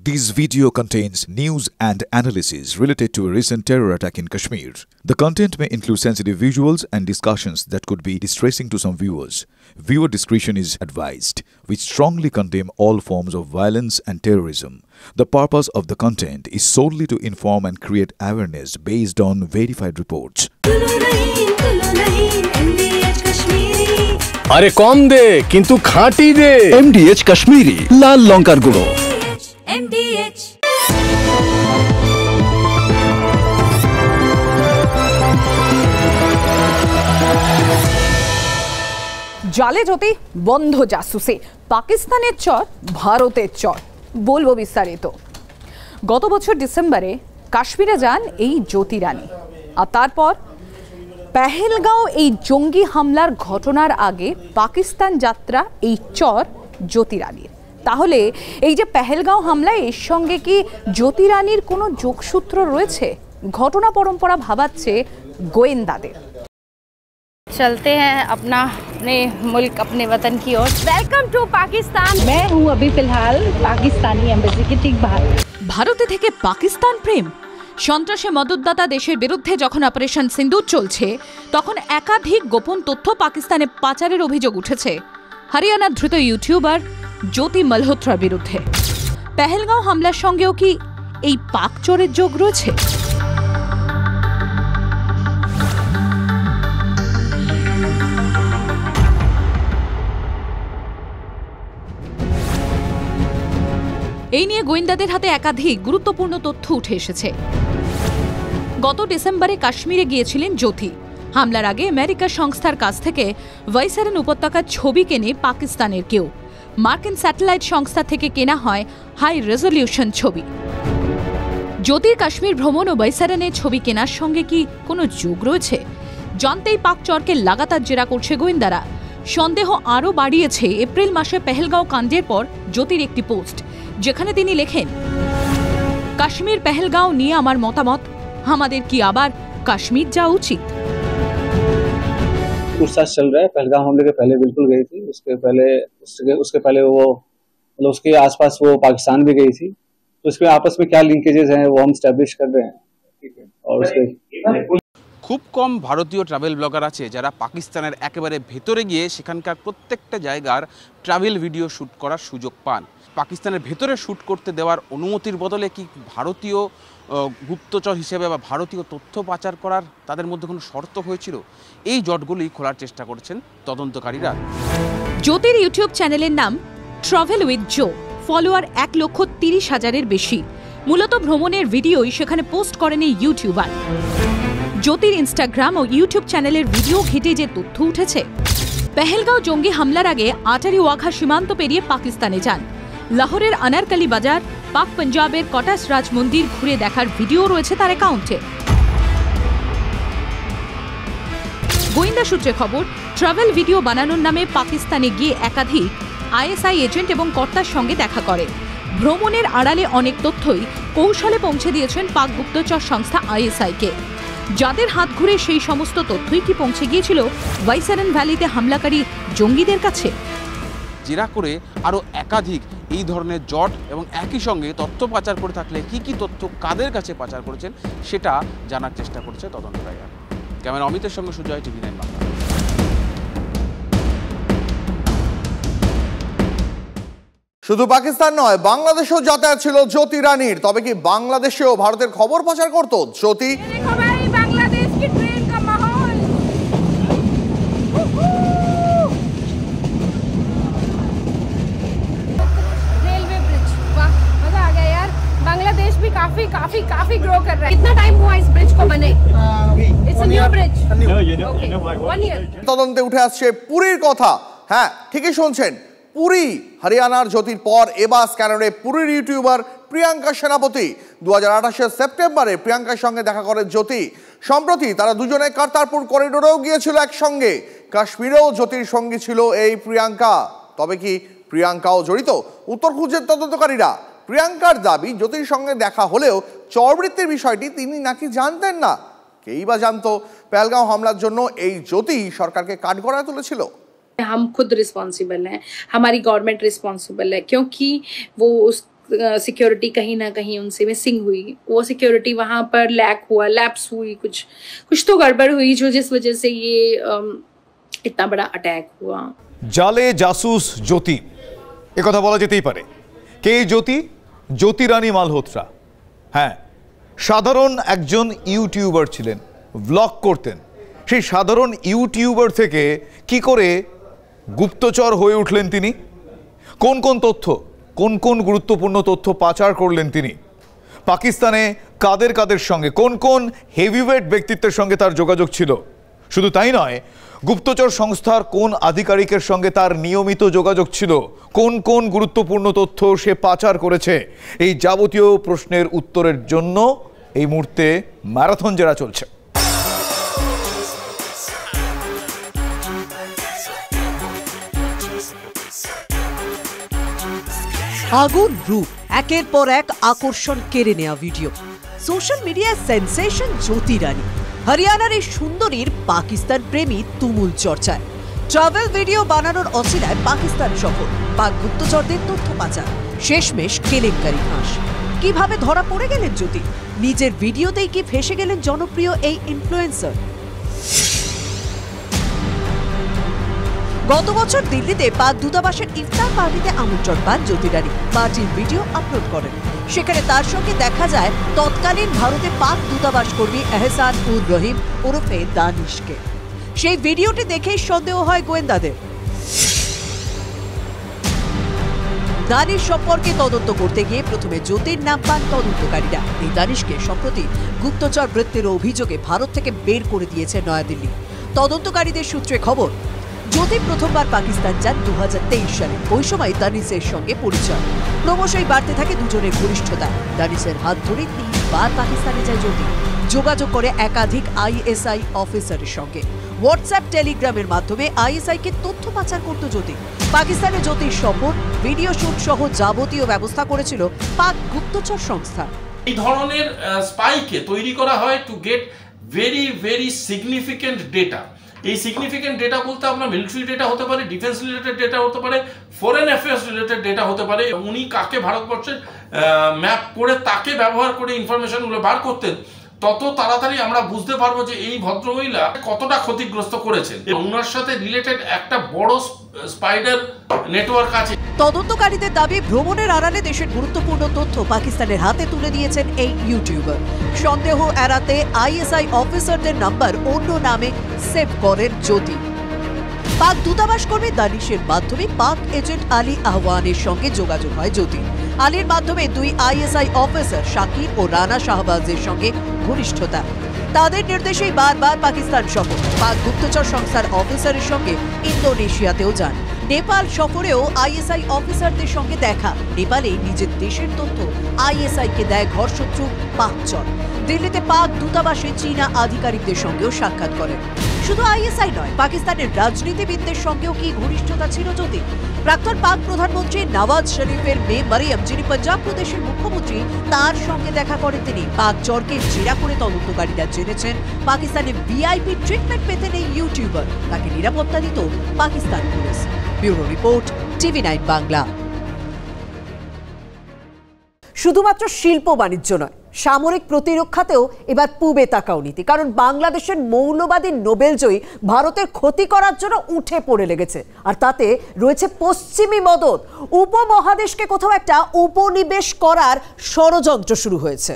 This video contains news and analysis related to a recent terror attack in Kashmir. The content may include sensitive visuals and discussions that could be distressing to some viewers. Viewer discretion is advised. We strongly condemn all forms of violence and terrorism. The purpose of the content is solely to inform and create awareness based on verified reports. अरे कम दे किंतु खाटी दे MDH Kashmiri लाल लंकार गुड़ो MDH জালে জ্যোতি বন্ধ জাসুসি পাকিস্তানের চর ভারতের চর বলবো বিস্তারিত। গত বছর ডিসেম্বরে কাশ্মীরে যান এই জ্যোতি রানী, আর তারপর পেহেলগাঁও এই জঙ্গি হামলার ঘটনার আগে পাকিস্তান যাত্রা এই চর জ্যোতি রানীর। তাহলে এই যে পেহেলগাঁও হামলায় এর সঙ্গে কি জ্যোতি রানীর কোনো যোগসূত্র রয়েছে? ঘটনা পরম্পরা ভাবাচ্ছে গোয়েন্দাদের। चलते हैं अपने मुल्क अपने वतन की ओर। Welcome to Pakistan. मैं हूँ अभी फिलहाल पाकिस्तानी एम्बेसी के ठीक बाहर। ভারতে থেকে পাকিস্তান প্রেম। সন্ত্রাসে মদতদাতা দেশের বিরুদ্ধে যখন অপারেশন সিন্দুর চলছে, তখন একাধিক গোপন তথ্য পাকিস্তানে পাচারের অভিযোগ উঠেছে হরিয়ানার ধৃত ইউটিউবার জ্যোতি মালহোত্রার বিরুদ্ধে। পেহেলগাঁও হামলার সঙ্গেও কি এই পাক চোরের যোগ রয়েছে? এই নিয়ে গোয়েন্দাদের হাতে একাধিক গুরুত্বপূর্ণ তথ্য উঠে এসেছে। গত ডিসেম্বরে কাশ্মীরে গিয়েছিলেন জ্যোতি। হামলার আগে আমেরিকার সংস্থার কাছ থেকে ভাইসারেন উপত্যকার ছবি কেনে পাকিস্তানের কেউ। মার্কিন স্যাটেলাইট সংস্থা থেকে কেনা হয় হাই রেজলিউশন ছবি। জ্যোতির কাশ্মীর ভ্রমণ ও ভাইসারেনের ছবি কেনার সঙ্গে কি কোনো যোগ রয়েছে? জানতেই পাক চরকে লাগাতার জেরা করছে গোয়েন্দারা। সন্দেহ আরও বাড়িয়েছে এপ্রিল মাসে পেহেলগাঁও কাণ্ডের পর জ্যোতির একটি পোস্ট, যেখানে তিনি লেখেন, কাশ্মীর পেহেলগাঁও নিয়ে আমার মতামত, আমাদের কি আবার কাশ্মীর যাওয়া উচিত? पूछताछ चल रहा है। पहलगाम हमले के पहले बिल्कुल गई थी, उसके पहले वो मतलब उसके आसपास वो पाकिस्तान भी गई थी, तो इसमें आपस में क्या लिंकेजेस हैं वो हम स्टैब्लिश कर रहे हैं। और उसके খুব কম ভারতীয় ট্রাভেল ব্লগার আছে যারা পাকিস্তানের একেবারে ভেতরে গিয়ে সেখানকার প্রত্যেকটা জায়গার ট্রাভেল ভিডিও শ্যুট করার সুযোগ পান। পাকিস্তানের ভেতরে শ্যুট করতে দেওয়ার অনুমতির বদলে কি ভারতীয় গুপ্তচর হিসেবে বা ভারতীয় তথ্য পাচার করার তাদের মধ্যে কোনো শর্ত হয়েছিল? এই জটগুলি খোলার চেষ্টা করছেন তদন্তকারীরা। জ্যোতির ইউটিউব চ্যানেলের নাম ট্রাভেল উইথ জো, ফলোয়ার 1,30,000-এর বেশি। মূলত ভ্রমণের ভিডিওই সেখানে পোস্ট করেন এই ইউটিউবার। জ্যোতির ইনস্টাগ্রাম ও ইউটিউব চ্যানেলের ভিডিও ঘেটে যে তথ্য উঠেছে, পেহেলগাঁও জঙ্গি হামলার আগে আটারি ওয়াঘা সীমান্ত পেরিয়ে পাকিস্তানে যান। লাহোরের আনারকালি বাজার, পাক পাঞ্জাবের কটাস রাজ মন্দির ঘুরে দেখার ভিডিও রয়েছে তার অ্যাকাউন্টে। গোয়েন্দা সূত্রে খবর, ট্রাভেল ভিডিও বানানোর নামে পাকিস্তানে গিয়ে একাধিক আইএসআই এজেন্ট এবং কর্তার সঙ্গে দেখা করে। ভ্রমণের আড়ালে অনেক তথ্যই কৌশলে পৌঁছে দিয়েছেন পাক গুপ্তচর সংস্থা আইএসআইকে। যাদের হাত ঘুরে সেই সমস্ত তথ্যই কি পৌঁছে গিয়েছিল ভাইসারেন ভ্যালিতে হামলাকারী জঙ্গিদের কাছে? জেরা করে আরও একাধিক এই ধরনের জট এবং একই সঙ্গে তথ্য পাচার করে থাকলে কি কি তথ্য কাদের কাছে পাচার করেছেন সেটা জানার চেষ্টা করছে তদন্তকারীরা। ক্যামেরা অমিতের সঙ্গে সুজয়, TV9 বাংলা। শুধু পাকিস্তান নয়, বাংলাদেশেও যাতায়াত ছিল জ্যোতি রানীর। তবে কি বাংলাদেশেও ভারতের খবর পাচার করত জ্যোতি? बांग्लादेश भी काफी ग्रो कर रहा है। कितना टाइम हुआ इस ब्रिज को बने? It's a new bridge. Okay, 1 year। তদন্তে উঠে আসছে পুরীর কথা। হ্যাঁ, ঠিকই শুনছেন, পুরী। হরিয়ানার জ্যোতির পর এবার স্ক্যানারে পুরীর ইউটিউবার প্রিয়াঙ্কা সেনাপতি। 2028 সেপ্টেম্বরে প্রিয়াঙ্কার সঙ্গে দেখা করে জ্যোতি। সম্প্রতি তারা দুজনে কারতারপুর করিডোরেও গিয়েছিল একসঙ্গে। কাশ্মীরেও জ্যোতির সঙ্গী ছিল এই প্রিয়াঙ্কা। তবে কি প্রিয়াঙ্কাও জড়িত? উত্তর খুঁজছেন তদন্তকারীরা। প্রিয়াঙ্কার দাবি, জ্যোতির সঙ্গে দেখা হলেও চরবৃত্তির বিষয়টি তিনি নাকি জানতেন না। কেই বা জানতো? পেহেলগাঁও হামলার জন্য এই জ্যোতি সরকারকে কাঠগড়ায় তুলেছিল। हम खुद रिस्पॉन्सिबल हैं, हमारी गवर्नमेंट रिस्पॉन्सिबल है, क्योंकि वो उस सिक्योरिटी कहीं ना कहीं उनसे मिसिंग हुई, वो सिक्योरिटी वहाँ पर लैप्स हुई, कुछ तो गड़बड़ हुई जो जिस वजह से ये इतना बड़ा अटैक हुआ। জালে জাসুস জ্যোতি, একথা বলা যেতেই পারে। কে জ্যোতি? জ্যোতি রানী মালহোত্রা। হ্যাঁ, সাধারণ একজন ইউটিউবার ছিলেন, ব্লগ করতেন। সেই সাধারণ ইউটিউবার থেকে কি করে গুপ্তচর হয়ে উঠলেন তিনি? কোন কোন তথ্য, কোন কোন গুরুত্বপূর্ণ তথ্য পাচার করলেন তিনি? পাকিস্তানে কাদের কাদের সঙ্গে, কোন কোন হেভিওয়েট ব্যক্তিত্বের সঙ্গে তার যোগাযোগ ছিল? শুধু তাই নয়, গুপ্তচর সংস্থার কোন আধিকারিকের সঙ্গে তার নিয়মিত যোগাযোগ ছিল, কোন কোন গুরুত্বপূর্ণ তথ্য সে পাচার করেছে, এই যাবতীয় প্রশ্নের উত্তরের জন্য এই মুহূর্তে ম্যারাথন জেরা চলছে। আগুন রূপ, একের পর এক আকর্ষণ কেড়ে নেওয়া ভিডিও, সোশ্যাল মিডিয়ায় সেন্সেশন জ্যোতি রানী। হরিয়ানার এই সুন্দরীর পাকিস্তান প্রেমী তুমুল চর্চায়। ট্রাভেল ভিডিও বানানোর অছিলায় পাকিস্তান সফর, পাক গুপ্তচরদের তথ্য পাচার, শেষমেশ কেলেঙ্কারি ফাঁস। কিভাবে ধরা পড়ে গেলেন জ্যোতি? নিজের ভিডিওতেই কি ফেসে গেলেন জনপ্রিয় এই ইনফ্লুয়েন্সার? গত বছর দিল্লিতে পাক দূতাবাসের ইফতার পার্টিতে আমন্ত্রণ পান জ্যোতি রানী। পার্টির ভিডিও আপলোড করেন। সেখানে তার সঙ্গে দেখা যায় তৎকালীন ভারতে পাক দূতাবাস কর্মী এহসান উর রহিম ওরফে দানিশকে। সেই ভিডিওটি দেখেই সন্দেহ হয় গোয়েন্দাদের। দানিশ সম্পর্কে তদন্ত করতে গিয়ে প্রথমে জ্যোতির নাম পান তদন্তকারীরা। এই দানিশকে সম্প্রতি গুপ্তচর বৃত্তির অভিযোগে ভারত থেকে বের করে দিয়েছে নয়াদিল্লি। তদন্তকারীদের সূত্রে খবর, জ্যোতি প্রথমবার পাকিস্তান যান 2023 সালে। ওই সময় দানিশের সঙ্গে পরিচয়, ক্রমশই বাড়তে থাকে দুজনের ঘনিষ্ঠতা। দানিশের হাত ধরে 3বার পাকিস্তানে যায় জ্যোতি। যোগাযোগ করে একাধিক আইএসআই অফিসারের সঙ্গে। হোয়াটসঅ্যাপ, টেলিগ্রামের মাধ্যমে আইএসআই কে তথ্য পাচার করত জ্যোতি। পাকিস্তানে জ্যোতির সফর, ভিডিও শুট সহ যাবতীয় ব্যবস্থা করেছিল পাক গুপ্তচর সংস্থা। এই ধরনের স্পাইকে তৈরি করা হয় to get very very significant data. এই সিগনিফিকেন্ট ডেটা বলতে আপনার মিলিটারি ডেটা হতে পারে, ডিফেন্স রিলেটেড ডেটা হতে পারে, ফরেন অ্যাফেয়ার্স রিলেটেড ডেটা হতে পারে। উনি কাকে ভারতবর্ষের ম্যাপ করে তাকে ব্যবহার করে ইনফরমেশনগুলো বার করতেন, তত তাড়াতাড়ি আমরা বুঝতে পারবো যে এই ভদ্রমহিলা কতটা ক্ষতিগ্রস্ত করেছেন। ওনার সাথে রিলেটেড একটা বড় স্পাইডার নেটওয়ার্ক আছে। তদন্তকারীদের দাবি, ভ্রমণের আড়ালে দেশের গুরুত্বপূর্ণ তথ্য পাকিস্তানের হাতে তুলে দিয়েছেন এই ইউটিউবার। সন্দেহ এড়াতে আইএসআই অফিসারদের নাম্বার অন্য নামে সেভ করেন জ্যোতি। পাক দূতাবাস কর্মী দানিশের মাধ্যমে পাক এজেন্ট আলী আহওয়ানের সঙ্গে যোগাযোগ হয় জ্যোতি। আলীর মাধ্যমে দুই আইএসআই অফিসার শাকিব ও রানা শাহবাজের সঙ্গে ঘনিষ্ঠতা। তাদের নির্দেশেই বারবার পাকিস্তান সফর। পাক গুপ্তচর সংস্থার অফিসারের সঙ্গে ইন্দোনেশিয়াতেও যান। নেপাল সফরেও আইএসআই অফিসারদের সঙ্গে দেখা। নেপালে নিজের দেশের তথ্য আইএসআই কে দেয় ঘরশত্রু পাকচর। দিল্লিতে পাক দূতাবাসে চীনা আধিকারিকদের সঙ্গেও সাক্ষাৎ করেন। শুধু আইএসআই নয়, পাকিস্তানের রাজনীতিবিদদের সঙ্গেও কি ঘনিষ্ঠতা ছিল জ্যোতি? প্রাক্তন পাক প্রধানমন্ত্রী নওয়াজ শরীফের মেয়ে মারিয়াম, যিনি পাঞ্জাব প্রদেশের মুখ্যমন্ত্রী, তার সঙ্গে দেখা করেন তিনি। পাক চরকে জেরা করে তদন্তকারীরা জেনেছেন পাকিস্তানে ভিআইপি ট্রিটমেন্ট পেতেন এই ইউটিউবার। তাকে নিরাপত্তা দিত Pakistan police. Bureau report, TV9 Bangla. শুধুমাত্র শিল্প বাণিজ্য নয়, সামরিক প্রতিরক্ষাতেও এবার পূবে তাকাও নীতি। কারণ বাংলাদেশের মৌলবাদী নোবেলজয়ী ভারতের ক্ষতি করার জন্য উঠে পড়ে লেগেছে। আর তাতে রয়েছে পশ্চিমী মদত। উপমহাদেশকে কোথাও একটা উপনিবেশ করার ষড়যন্ত্র শুরু হয়েছে।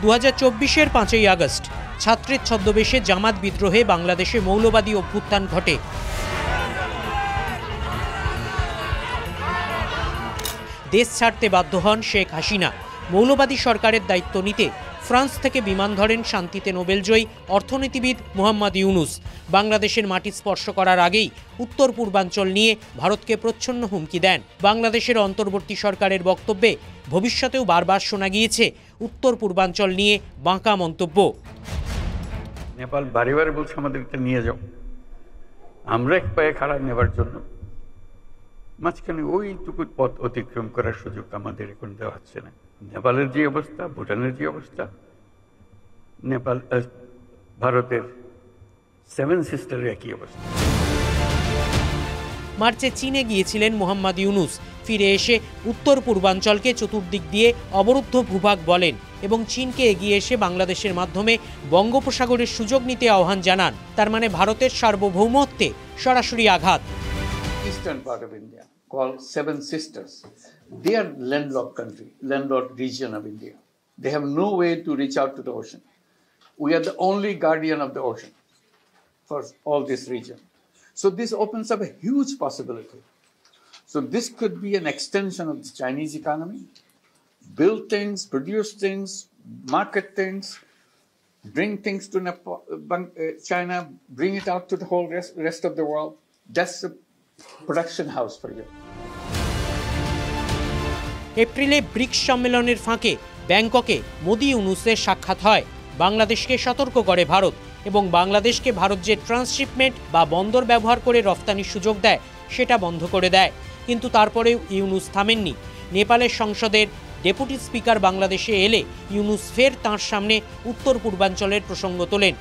2024-এর 5ই আগস্ট ছাত্রের ছদ্মবেশে জামাত বিদ্রোহে বাংলাদেশে মৌলবাদী অভ্যুত্থান ঘটে। দেশ ছাড়তে বাধ্য হন শেখ হাসিনা। মৌলবাদী সরকারের দায়িত্ব নিতে ফ্রান্স থেকে বিমান ধরেন শান্তিতে নোবেলজয়ী অর্থনীতিবিদ মোহাম্মদ ইউনুস। বাংলাদেশের মাটি স্পর্শ করার আগেই উত্তর পূর্বাঞ্চল নিয়ে ভারতকে প্রচ্ছন্ন হুমকি দেন। বাংলাদেশের অন্তর্বর্তী সরকারের বক্তব্যে ভবিষ্যতেও বারবার শোনা গিয়েছে উত্তর পূর্বাঞ্চল নিয়ে বাঁকা মন্তব্য। নেপাল বারে বারে বলছে আমাদেরকে নিয়ে যাও, আমরা এক পায়ে খাড়া নেবার জন্য মাঝখানে ওইটুকু পথ অতিক্রম করার সুযোগ আমাদের এখন দেওয়া হচ্ছে না। নেপালের যে অবস্থা, ভুটানের যে অবস্থা, ভারতের সেভেন সিস্টারের একই অবস্থা। মার্চে চীনে গিয়েছিলেন মোহাম্মদ ইউনুস। ফিরে এসে উত্তর পূর্বাঞ্চলকে চতুর্দিক দিয়ে অবরুদ্ধ ভূভাগ বলেন এবং চীনকে এগিয়ে এসে বাংলাদেশের মাধ্যমে বঙ্গোপসাগরের সুযোগ নিতে আহ্বান জানান। তার মানে ভারতের সার্বভৌমত্বে সরাসরি আঘাত। Eastern part of India, called Seven Sisters, they are landlocked country, landlocked region of India. They have no way to reach out to the ocean. We are the only guardian of the ocean for all this region. So this opens up a huge possibility. So this could be an extension of the Chinese economy, build things, produce things, market things, bring things to China, bring it out to the whole rest of the world. That's a production house for you. এপ্রিলে bricks সম্মেলনের ফাঁকে ব্যাংককে মোদি ইউনুসের সাক্ষাৎ হয়। বাংলাদেশকে সতর্ক করে ভারত এবং বাংলাদেশকে ভারত যে ট্রান্সশিপমেন্ট বা বন্দর ব্যবহার করে রফতানির সুযোগ দেয় সেটা বন্ধ করে দেয়। কিন্তু তারপরেও ইউনুস থামেননি। নেপালের সংসদের ডেপুটি স্পিকার বাংলাদেশে এলে ইউনুস ফের তাঁর সামনে উত্তর পূর্বাঞ্চলের প্রসঙ্গ তোলেন।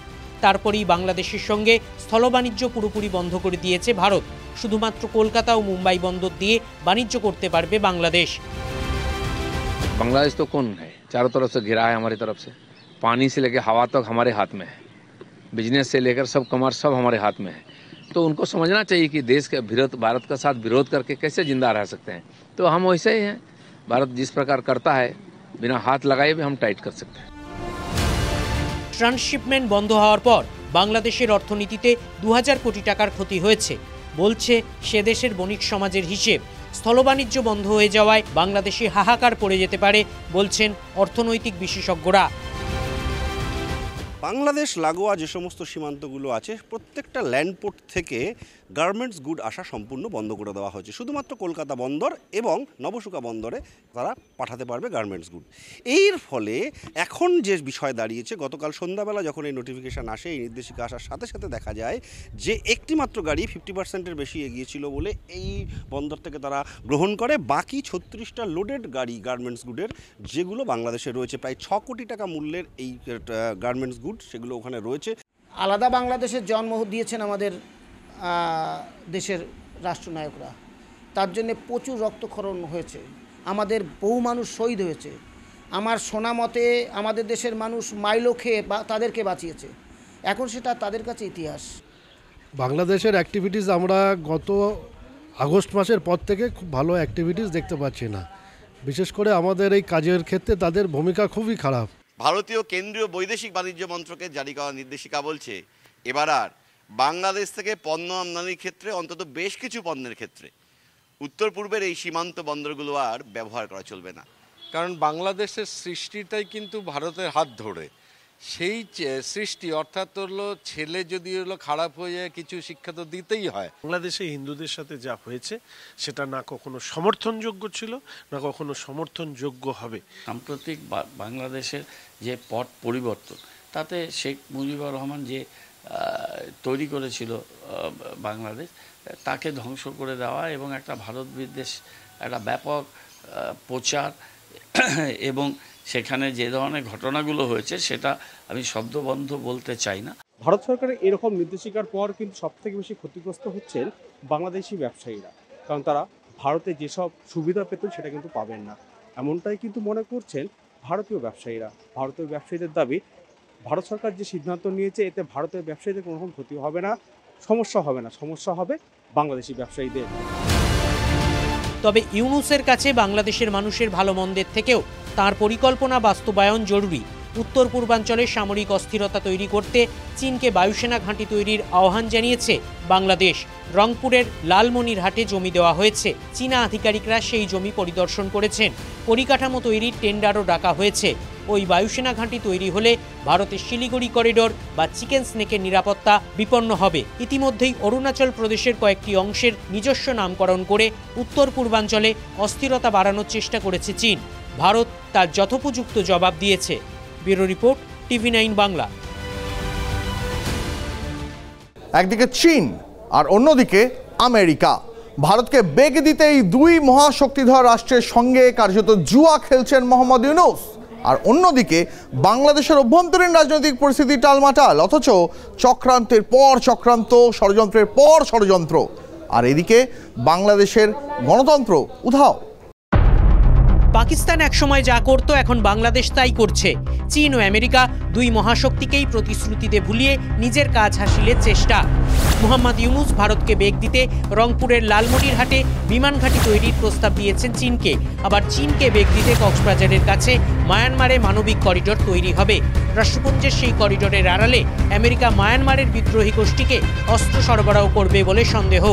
তারপরেই বাংলাদেশের সঙ্গে স্থলবাণিজ্য পুরোপুরি বন্ধ করে দিয়েছে ভারত। শুধুমাত্র কলকাতা ও মুম্বাই বন্দর দিয়ে বাণিজ্য করতে পারবে বাংলাদেশ। बांग्लादेश तो कौन है, चारों तरफ से घिरा है हमारी तरफ से, पानी से लेकर हवा तक हमारे हाथ में है, बिजनेस से लेकर सब कमर सब हमारे हाथ में है। तो उनको समझना चाहिए कि देश के विरोध, भारत का साथ विरोध करके कैसे जिंदा रह सकते हैं। तो हम वैसे ही हैं, भारत जिस प्रकार करता है बिना हाथ लगाए भी हम टाइट कर सकते हैं। ট্রান্সশিপমেন্ট বন্ধ হওয়ার পর বাংলাদেশের অর্থনীতিতে 2000 কোটি টাকার ক্ষতি হয়েছে বলছে সে দেশের বণিক সমাজের হিসেব। স্থলবাণিজ্য বন্ধ হয়ে যাওয়ায় বাংলাদেশে হাহাকার পড়ে যেতে পারে বলছেন অর্থনৈতিক বিশেষজ্ঞরা। বাংলাদেশ লাগোয়া যে সমস্ত সীমান্তগুলো আছে প্রত্যেকটা ল্যান্ডপোর্ট থেকে গার্মেন্টস গুড আসা সম্পূর্ণ বন্ধ করে দেওয়া হয়েছে। শুধুমাত্র কলকাতা বন্দর এবং নবশুকা বন্দরে তারা পাঠাতে পারবে গার্মেন্টস গুড। এর ফলে এখন যে বিষয় দাঁড়িয়েছে, গতকাল সন্ধ্যাবেলা যখন এই নোটিফিকেশান আসে, এই নির্দেশিকা আসার সাথে সাথে দেখা যায় যে একটি মাত্র গাড়ি 50%-এর বেশি এগিয়েছিল বলে এই বন্দর থেকে তারা গ্রহণ করে। বাকি 36টা লোডেড গাড়ি গার্মেন্টস গুডের যেগুলো বাংলাদেশে রয়েছে, প্রায় 6 কোটি টাকা মূল্যের এই গার্মেন্টস গুড সেগুলো ওখানে রয়েছে। আলাদা বাংলাদেশের জন্ম দিয়েছেন আমাদের দেশের রাষ্ট্রনায়করা, তার জন্যে প্রচুর রক্তক্ষরণ হয়েছে, আমাদের বহু মানুষ শহীদ হয়েছে। আমার শোনা মতে আমাদের দেশের মানুষ মাইলো খেয়ে তাদেরকে বাঁচিয়েছে, এখন সেটা তাদের কাছে ইতিহাস। বাংলাদেশের অ্যাক্টিভিটিস আমরা গত আগস্ট মাসের পর থেকে খুব ভালো অ্যাক্টিভিটিস দেখতে পাচ্ছি না। বিশেষ করে আমাদের এই কাজের ক্ষেত্রে তাদের ভূমিকা খুবই খারাপ। ভারতীয় কেন্দ্রীয় বৈদেশিক বাণিজ্য মন্ত্রকের জারি করা নির্দেশিকা বলছে এবার আর বাংলাদেশ থেকে পণ্য আমদানির ক্ষেত্রে অন্তত বেশ কিছু পণ্যের ক্ষেত্রে উত্তর পূর্বের এই সীমান্ত বন্দরগুলো আর ব্যবহার করা চলবে না। কারণ বাংলাদেশের সৃষ্টিটাই কিন্তু ভারতের হাত ধরে, সেই সৃষ্টি অর্থাৎ হলো ছেলে যদি হলো খারাপ হয়ে যায় কিছু শিক্ষা তো দিতেই হয়। বাংলাদেশে হিন্দুদের সাথে যা হয়েছে সেটা না কখনো সমর্থনযোগ্য ছিল না কখনো সমর্থনযোগ্য হবে। সাম্প্রতিক বাংলাদেশের যে পট পরিবর্তন, তাতে শেখ মুজিবুর রহমান যে তৈরি করেছিল বাংলাদেশ, তাকে ধ্বংস করে দেওয়া এবং একটা ভারত বিদ্বেষ একটা ব্যাপক প্রচার এবং সেখানে যে ধরনের ঘটনাগুলো হয়েছে সেটা আমি শব্দবন্ধ বলতে চাই না। ভারত সরকারের এরকম নির্দেশিকার পর কিন্তু সবথেকে বেশি ক্ষতিগ্রস্ত হচ্ছেন বাংলাদেশি ব্যবসায়ীরা, কারণ তারা ভারতে যেসব সুবিধা পেতেন সেটা কিন্তু পাবেন না, এমনটাই কিন্তু মনে করছেন ভারতীয় ব্যবসায়ীরা। ভারতীয় ব্যবসায়ীদের দাবি ভারত সরকার যে সিদ্ধান্ত নিয়েছে এতে ভারতের ব্যবসায়ীদের কোনো রকম ক্ষতি হবে না, সমস্যা হবে না, সমস্যা হবে বাংলাদেশি ব্যবসায়ীদের। তবে ইউনুসের কাছে বাংলাদেশের মানুষের ভালো মন্দের থেকেও তার পরিকল্পনা বাস্তবায়ন জরুরি। উত্তর পূর্বাঞ্চলে সামরিক অস্থিরতা তৈরি করতে চীনকে বায়ুসেনা ঘাঁটি তৈরির আহ্বান জানিয়েছে বাংলাদেশ। রংপুরের লালমনিরহাটে জমি দেওয়া হয়েছে, চীনা আধিকারিকরা সেই জমি পরিদর্শন করেছেন। পরিকাঠামো তৈরির টেন্ডারও ডাকা হয়েছে। ওই বায়ুসেনা ঘাঁটি তৈরি হলে ভারতের শিলিগুড়ি করিডোর বা চিকেন স্নেকের নিরাপত্তা বিপন্ন হবে। ইতিমধ্যেই অরুণাচল প্রদেশের কয়েকটি অংশের নিজস্ব নামকরণ করে উত্তর পূর্বাঞ্চলে অস্থিরতা বাড়ানোর চেষ্টা করেছে চীন। ভারত তার যথোপযুক্ত জবাব দিয়েছে। Bureau report, TV9 Bangla. একদিকে চীন আর অন্যদিকে আমেরিকা। ভারতকে বেগ দিতে এই দুই মহাশক্তিধর রাষ্ট্রের সঙ্গে কার্যত জুয়া খেলছেন মোহাম্মদ ইউনুস। আর অন্যদিকে বাংলাদেশের অভ্যন্তরীণ রাজনৈতিক পরিস্থিতি টালমাটাল, অথচ চক্রান্তের পর চক্রান্ত, ষড়যন্ত্রের পর ষড়যন্ত্র। আর এদিকে বাংলাদেশের গণতন্ত্র উধাও। পাকিস্তান একসময় যা করত এখন বাংলাদেশ তাই করছে। চীন ও আমেরিকা দুই মহাশক্তিকেই প্রতিশ্রুতিতে ভুলিয়ে নিজের কাজ হাসিলের চেষ্টা। মোহাম্মদ ইউনুস ভারতকে বেগ দিতে রংপুরের লালমনিরহাটে বিমান ঘাঁটি তৈরির প্রস্তাব দিয়েছেন চীনকে। আবার চীনকে বেগ দিতে কক্সবাজারের কাছে মায়ানমারে মানবিক করিডোর তৈরি হবে। রাষ্ট্রপুঞ্জের সেই করিডোরের আড়ালে আমেরিকা মায়ানমারের বিদ্রোহী গোষ্ঠীকে অস্ত্র সরবরাহ করবে বলে সন্দেহ।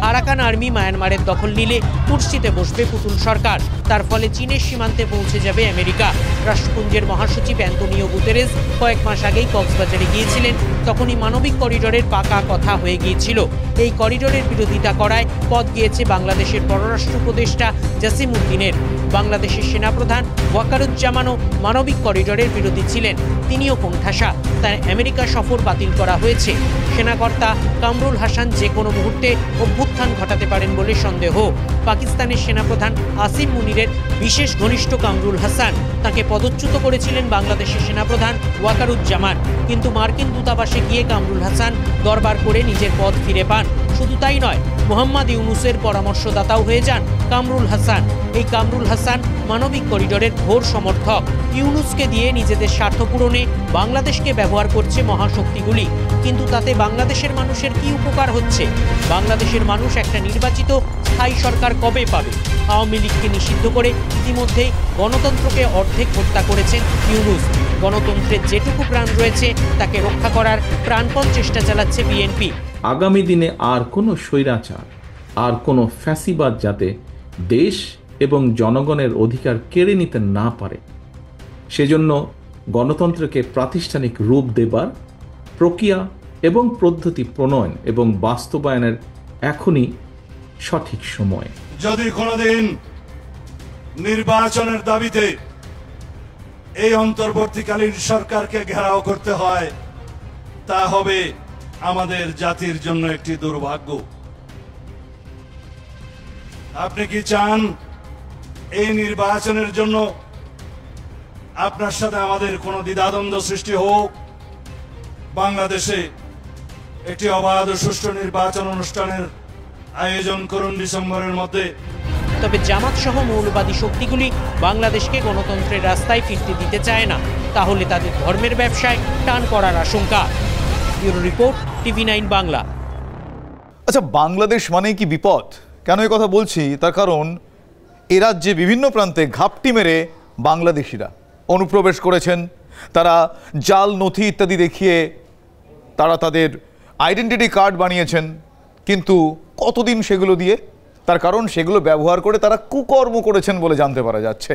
আরাকান আর্মি মায়ানমারের দখল নিলে কুর্সিতে বসবে পুতুল সরকার। তার ফলে চীনের সীমান্তে পৌঁছে যাবে আমেরিকা। রাষ্ট্রপুঞ্জের মহাসচিব অ্যান্তোনিও গুতেরেস কয়েক মাস আগেই কক্সবাজারে গিয়েছিলেন। তখনই মানবিক করিডোরের পাকা কথা হয়ে গিয়েছিল। এই করিডোরের বিরোধিতা করায় পথ গিয়েছে বাংলাদেশের পররাষ্ট্র উপদেষ্টা জাসিম উদ্দিনের। বাংলাদেশের সেনাপ্রধান ওয়াকারুজ্জামানও মানবিক করিডোরের বিরোধী ছিলেন। তিনিও কোণঠাসা, তার আমেরিকা সফর বাতিল করা হয়েছে। সেনাকর্তা কামরুল হাসান যে কোনো মুহূর্তে অভ্যুত্থান ঘটাতে পারেন বলে সন্দেহ। পাকিস্তানের সেনাপ্রধান আসিম মুনিরের বিশেষ ঘনিষ্ঠ কামরুল হাসান তাকে পদচ্যুত করেছিলেন বাংলাদেশের সেনাপ্রধান ওয়াকারুজ্জামান। কিন্তু মার্কিন দূতাবাসে গিয়ে কামরুল হাসান দরবার করে নিজের পদ ফিরে পান। শুধু তাই নয়, মোহাম্মদ ইউনুসের পরামর্শদাতাও হয়ে যান কামরুল হাসান। এই কামরুল হাসান মানবিক করিডোরের ঘোর সমর্থক। ইউনুসকে দিয়ে নিজেদের স্বার্থ পূরণে বাংলাদেশকে ব্যবহার করছে মহাশক্তিগুলি। কিন্তু তাতে বাংলাদেশের মানুষের কি উপকার হচ্ছে? বাংলাদেশের মানুষ একটা নির্বাচিত স্থায়ী সরকার কবে পাবে? আওয়ামী লীগকে নিষিদ্ধ করে ইতিমধ্যেই গণতন্ত্রকে অর্ধেক হত্যা করেছেন ইউনুস। গণতন্ত্রের যেটুকু প্রাণ রয়েছে তাকে রক্ষা করার প্রাণপণ চেষ্টা চালাচ্ছে বিএনপি। আগামী দিনে আর কোনো স্বৈরাচার, আর কোনো ফ্যাসিবাদ যাতে দেশ এবং জনগণের অধিকার কেড়ে নিতে না পারে, সেজন্য গণতন্ত্রকে প্রাতিষ্ঠানিক রূপ দেবার প্রক্রিয়া এবং পদ্ধতি প্রণয়ন এবং বাস্তবায়নের এখনই সঠিক সময়। যদি কোনোদিন নির্বাচনের দাবিতে এই অন্তর্বর্তীকালীন সরকারকে ঘেরাও করতে হয়, তা হবে আমাদের জাতির জন্য একটি দুর্ভাগ্য। আপনি কি চান এই নির্বাচনের জন্য আপনার সাথে আমাদের কোনো দ্বিধাদ্বন্দ্ব সৃষ্টি হোক? বাংলাদেশে একটি অবাধ ও সুষ্ঠু নির্বাচন অনুষ্ঠানের আয়োজন করুন ডিসেম্বরের মধ্যে। তবে জামাত সহ মৌলবাদী শক্তিগুলি বাংলাদেশকে গণতন্ত্রের রাস্তায় ফিরতে দিতে চায় না। তাহলে তাদের ধর্মের ব্যবসায় টান পড়ার আশঙ্কা। Bureau report, TV9 Bangla. আচ্ছা, বাংলাদেশ মানেই কি বিপদ? কেন এই কথা বলছি? তার কারণ এ রাজ্যে বিভিন্ন প্রান্তে ঘাপটি মেরে বাংলাদেশিরা অনুপ্রবেশ করেছেন। তারা জাল নথি ইত্যাদি দেখিয়ে তারা তাদের আইডেন্টিটি কার্ড বানিয়েছেন। কিন্তু কতদিন সেগুলো দিয়ে? তার কারণ সেগুলো ব্যবহার করে তারা কুকর্ম করেছেন বলে জানতে পারা যাচ্ছে।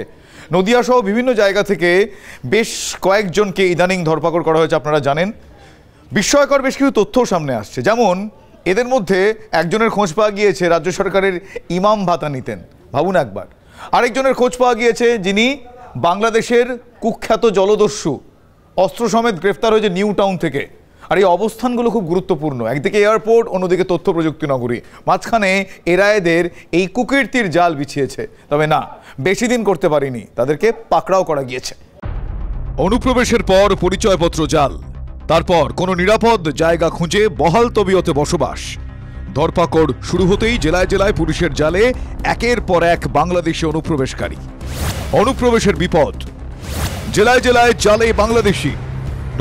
নদিয়া সহ বিভিন্ন জায়গা থেকে বেশ কয়েকজনকে ইদানিং ধরপাকড় করা হয়েছে, আপনারা জানেন। বিস্ময়কর বেশ কিছু তথ্যও সামনে আসছে। যেমন এদের মধ্যে একজনের খোঁজ পাওয়া গিয়েছে রাজ্য সরকারের ইমাম ভাতা নিতেন, ভাবুন একবার। আরেকজনের খোঁজ পাওয়া গিয়েছে যিনি বাংলাদেশের কুখ্যাত জলদস্যু, অস্ত্র সমেত গ্রেফতার হয়েছে নিউ টাউন থেকে। আর এই অবস্থানগুলো খুব গুরুত্বপূর্ণ। একদিকে এয়ারপোর্ট, অন্যদিকে তথ্য প্রযুক্তি নগরী। মাঝখানে এরা এদের এই কুকীর্তির জাল বিছিয়েছে। তবে না, বেশি দিন করতে পারেনি, তাদেরকে পাকড়াও করা গিয়েছে। অনুপ্রবেশের পর পরিচয়পত্র জাল, তারপর কোনো নিরাপদ জায়গা খুঁজে বহাল তবিয়তে বসবাস। ধরপাকড় শুরু হতেই জেলায় জেলায় পুলিশের জালে একের পর এক বাংলাদেশি অনুপ্রবেশকারী। অনুপ্রবেশের বিপদ, জেলায় জেলায় জালে বাংলাদেশি।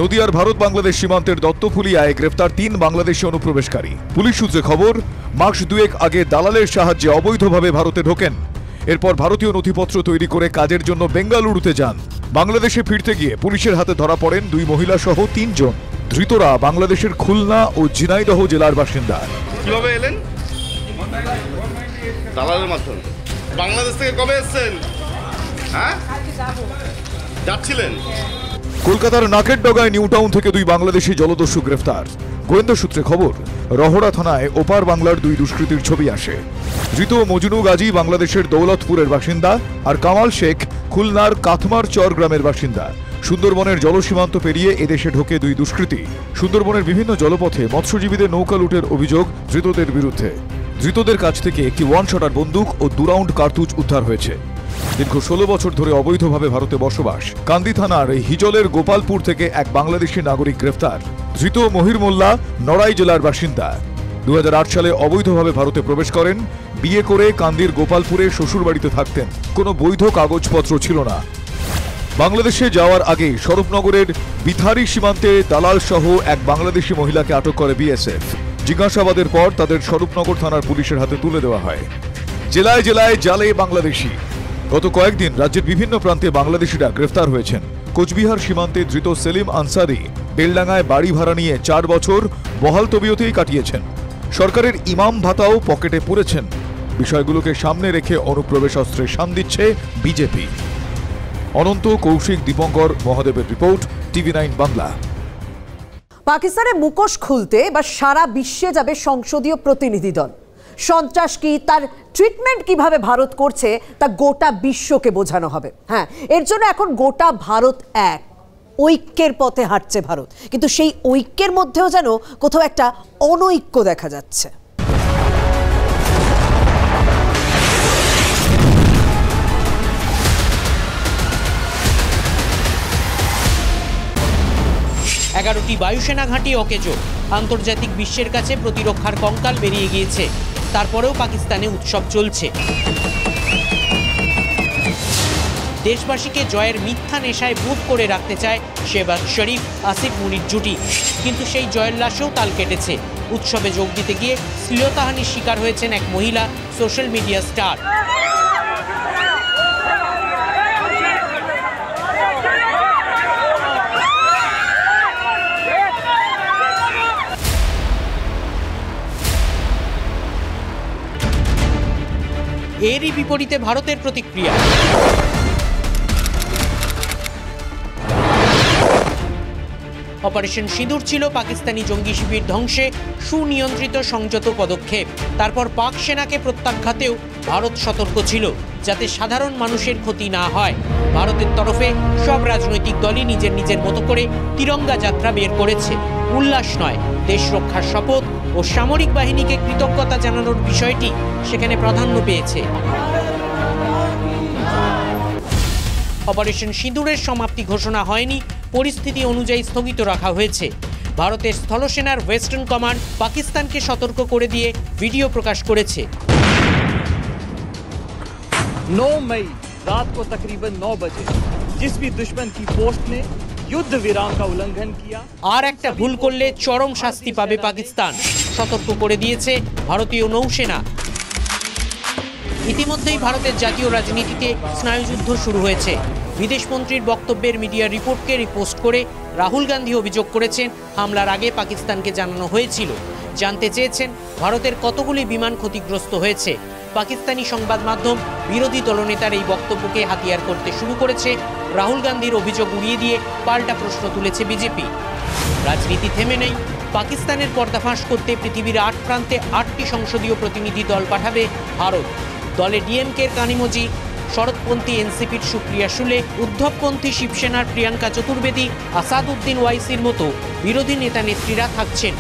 নদিয়ার ভারত বাংলাদেশ সীমান্তের দত্তফুলিয়ায় গ্রেফতার 3 বাংলাদেশি অনুপ্রবেশকারী। পুলিশ সূত্রে খবর, মাস দুয়েক আগে দালালের সাহায্যে অবৈধভাবে ভারতে ঢোকেন। এরপর ভারতীয় নথিপত্র তৈরি করে কাজের জন্য বেঙ্গালুরুতে যান। বাংলাদেশে ফিরতে গিয়ে পুলিশের হাতে ধরা পড়েন 2 মহিলা সহ 3 জন। ধৃতরা বাংলাদেশের খুলনা ও ঝিনাইদহ জেলার বাসিন্দা। কিভাবে এলেন? দালালের মাধ্যমে। বাংলাদেশ থেকে কবে এসেছেন? হ্যাঁ, যাচ্ছিলেন? কলকাতার নাকের ডগায় নিউ টাউন থেকে 2 বাংলাদেশি জলদস্যু গ্রেফতার। গোয়েন্দা সূত্রে খবর, রহড়া থানায় ওপার বাংলার 2 দুষ্কৃতীর ছবি আসে। ধৃত মজনু গাজী বাংলাদেশের দৌলতপুরের বাসিন্দা, আর কামাল শেখ খুলনার কাথমার চর গ্রামের বাসিন্দা। সুন্দরবনের জলসীমান্ত পেরিয়ে এদেশে ঢোকে 2 দুষ্কৃতী। সুন্দরবনের বিভিন্ন জলপথে মৎস্যজীবীদের নৌকা লুটের অভিযোগ ধৃতদের বিরুদ্ধে। ধৃতদের কাছ থেকে একটি 1 শটার বন্দুক ও 2 রাউন্ড কার্তুজ উদ্ধার হয়েছে। দীর্ঘ 16 বছর ধরে অবৈধভাবে ভারতে বসবাস। কান্দি থানার হিজলের গোপালপুর থেকে এক বাংলাদেশি নাগরিক গ্রেফতার। ধৃত মহির মোল্লা নড়াই জেলার বাসিন্দা। 2008 সালে অবৈধভাবে ভারতে প্রবেশ করেন। বিয়ে করে কান্দির গোপালপুরে শ্বশুরবাড়িতে থাকতেন। কোনো বৈধ কাগজপত্র ছিল না। বাংলাদেশে যাওয়ার আগে স্বরূপনগরের বিথারি সীমান্তে দালাল সহ এক বাংলাদেশি মহিলাকে আটক করে বিএসএফ। জিজ্ঞাসাবাদের পর তাদের স্বরূপনগর থানার পুলিশের হাতে তুলে দেওয়া হয়। জেলায় জেলায় জালে বাংলাদেশি। গত কয়েকদিন রাজ্যের বিভিন্ন প্রান্তে বাংলাদেশিরা গ্রেফতার হয়েছেন। কোচবিহার সীমান্তে ধৃত সেলিম আনসারি বেলডাঙ্গায় বাড়ি ভাড়া নিয়ে 4 বছর বহাল তবিয়তেই কাটিয়েছেন। সরকারের ইমাম ভাতাও পকেটে পুরেছেন। বিষয়গুলোকে সামনে রেখে অনুপ্রবেশ অস্ত্রে শান দিচ্ছে বিজেপি। অনন্ত, কৌশিক, দীপঙ্কর, মহাদেবের রিপোর্ট, TV9 বাংলা। পাকিস্তানের মুখোশ খুলতে বা সারা বিশ্বে যাবে সংসদীয় প্রতিনিধি দল। সন্ত্রাস কি, তার ট্রিটমেন্ট কিভাবে ভারত করছে তা গোটা বিশ্বকে বোঝানো হবে। হ্যাঁ, এর জন্য এখন গোটা ভারত এক, ঐক্যের পথে হাঁটছে ভারত। কিন্তু সেই ঐক্যের মধ্যেও যেন কোথাও একটা অনৈক্য দেখা যাচ্ছে। এগারোটি বায়ুসেনা ঘাঁটি অকেজো। আন্তর্জাতিক বিশ্বের কাছে প্রতিরক্ষার কঙ্কাল বেরিয়ে গিয়েছে। তারপরেও পাকিস্তানে উৎসব চলছে। দেশবাসীকে জয়ের মিথ্যা নেশায় বুক করে রাখতে চায় শেহবাজ শরীফ, আসিফ মুনির জুটি। কিন্তু সেই জয়ের লাশেও তাল কেটেছে। উৎসবে যোগ দিতে গিয়ে শ্লীলতাহানির শিকার হয়েছেন এক মহিলা সোশ্যাল মিডিয়া স্টার। এরই বিপরীতে ভারতের প্রতিক্রিয়া। অপারেশন সিঁদুর ছিল পাকিস্তানি জঙ্গি শিবির ধ্বংসে সুনিয়ন্ত্রিত সংযত পদক্ষেপ। তারপর পাক সেনাকে প্রত্যাঘাতেও ভারত সতর্ক ছিল, যাতে সাধারণ মানুষের ক্ষতি না হয়। ভারতের তরফে সব রাজনৈতিক দলই নিজের নিজের মতো করে তিরঙ্গা যাত্রা বের করেছে। উল্লাস নয়, দেশ রক্ষার শপথ ও সামরিক বাহিনীকে কৃতজ্ঞতা জানানোর বিষয়টি সেখানে প্রাধান্য পেয়েছে। অপারেশন সিঁদুরের সমাপ্তি ঘোষণা হয়নি, পরিস্থিতি অনুযায়ী স্থগিত রাখা হয়েছে। ভারতের স্থলসেনার ওয়েস্টার্ন কমান্ড পাকিস্তানকে সতর্ক করে দিয়ে ভিডিও প্রকাশ করেছে। 9 मई रात को तकरीबन 9 बजे जिस भी दुश्मन की पोस्ट ने युद्ध विराम का उल्लंघन किया, আর একটা ভুল করলে চরম শাস্তি পাবে পাকিস্তান, সতর্ক করে দিয়েছে ভারতীয় নৌসেনা। ইতিমধ্যেই ভারতের জাতীয় রাজনীতিতে স্নায়ুযুদ্ধ শুরু হয়েছে। বিদেশমন্ত্রীর বক্তব্যের মিডিয়া রিপোর্টকে রিপোস্ট করে রাহুল গান্ধী অভিযোগ করেছেন, হামলার আগে পাকিস্তানকে জানানো হয়েছিল। জানতে চেয়েছেন ভারতের কতগুলি বিমান ক্ষতিগ্রস্ত হয়েছে। পাকিস্তানি সংবাদ মাধ্যম বিরোধী দলনেতার এই বক্তব্যকে হাতিয়ার করতে শুরু করেছে। রাহুল গান্ধীর অভিযোগ উড়িয়ে দিয়ে পাল্টা প্রশ্ন তুলেছে বিজেপি। রাজনীতি থেমে নেই। পাকিস্তানের পর্দাফাঁস করতে পৃথিবীর 8 প্রান্তে 8টি সংসদীয় প্রতিনিধি দল পাঠাবে ভারত। দলে ডিএমকের কানিমোজি, শরৎপন্থী এনসিপির সুপ্রিয়া শুলে, উদ্ধবপন্থী শিবসেনার প্রিয়াঙ্কা চতুর্বেদী, আসাদউদ্দিন ওয়াইসির মতো বিরোধী নেতা নেত্রীরা থাকছেন।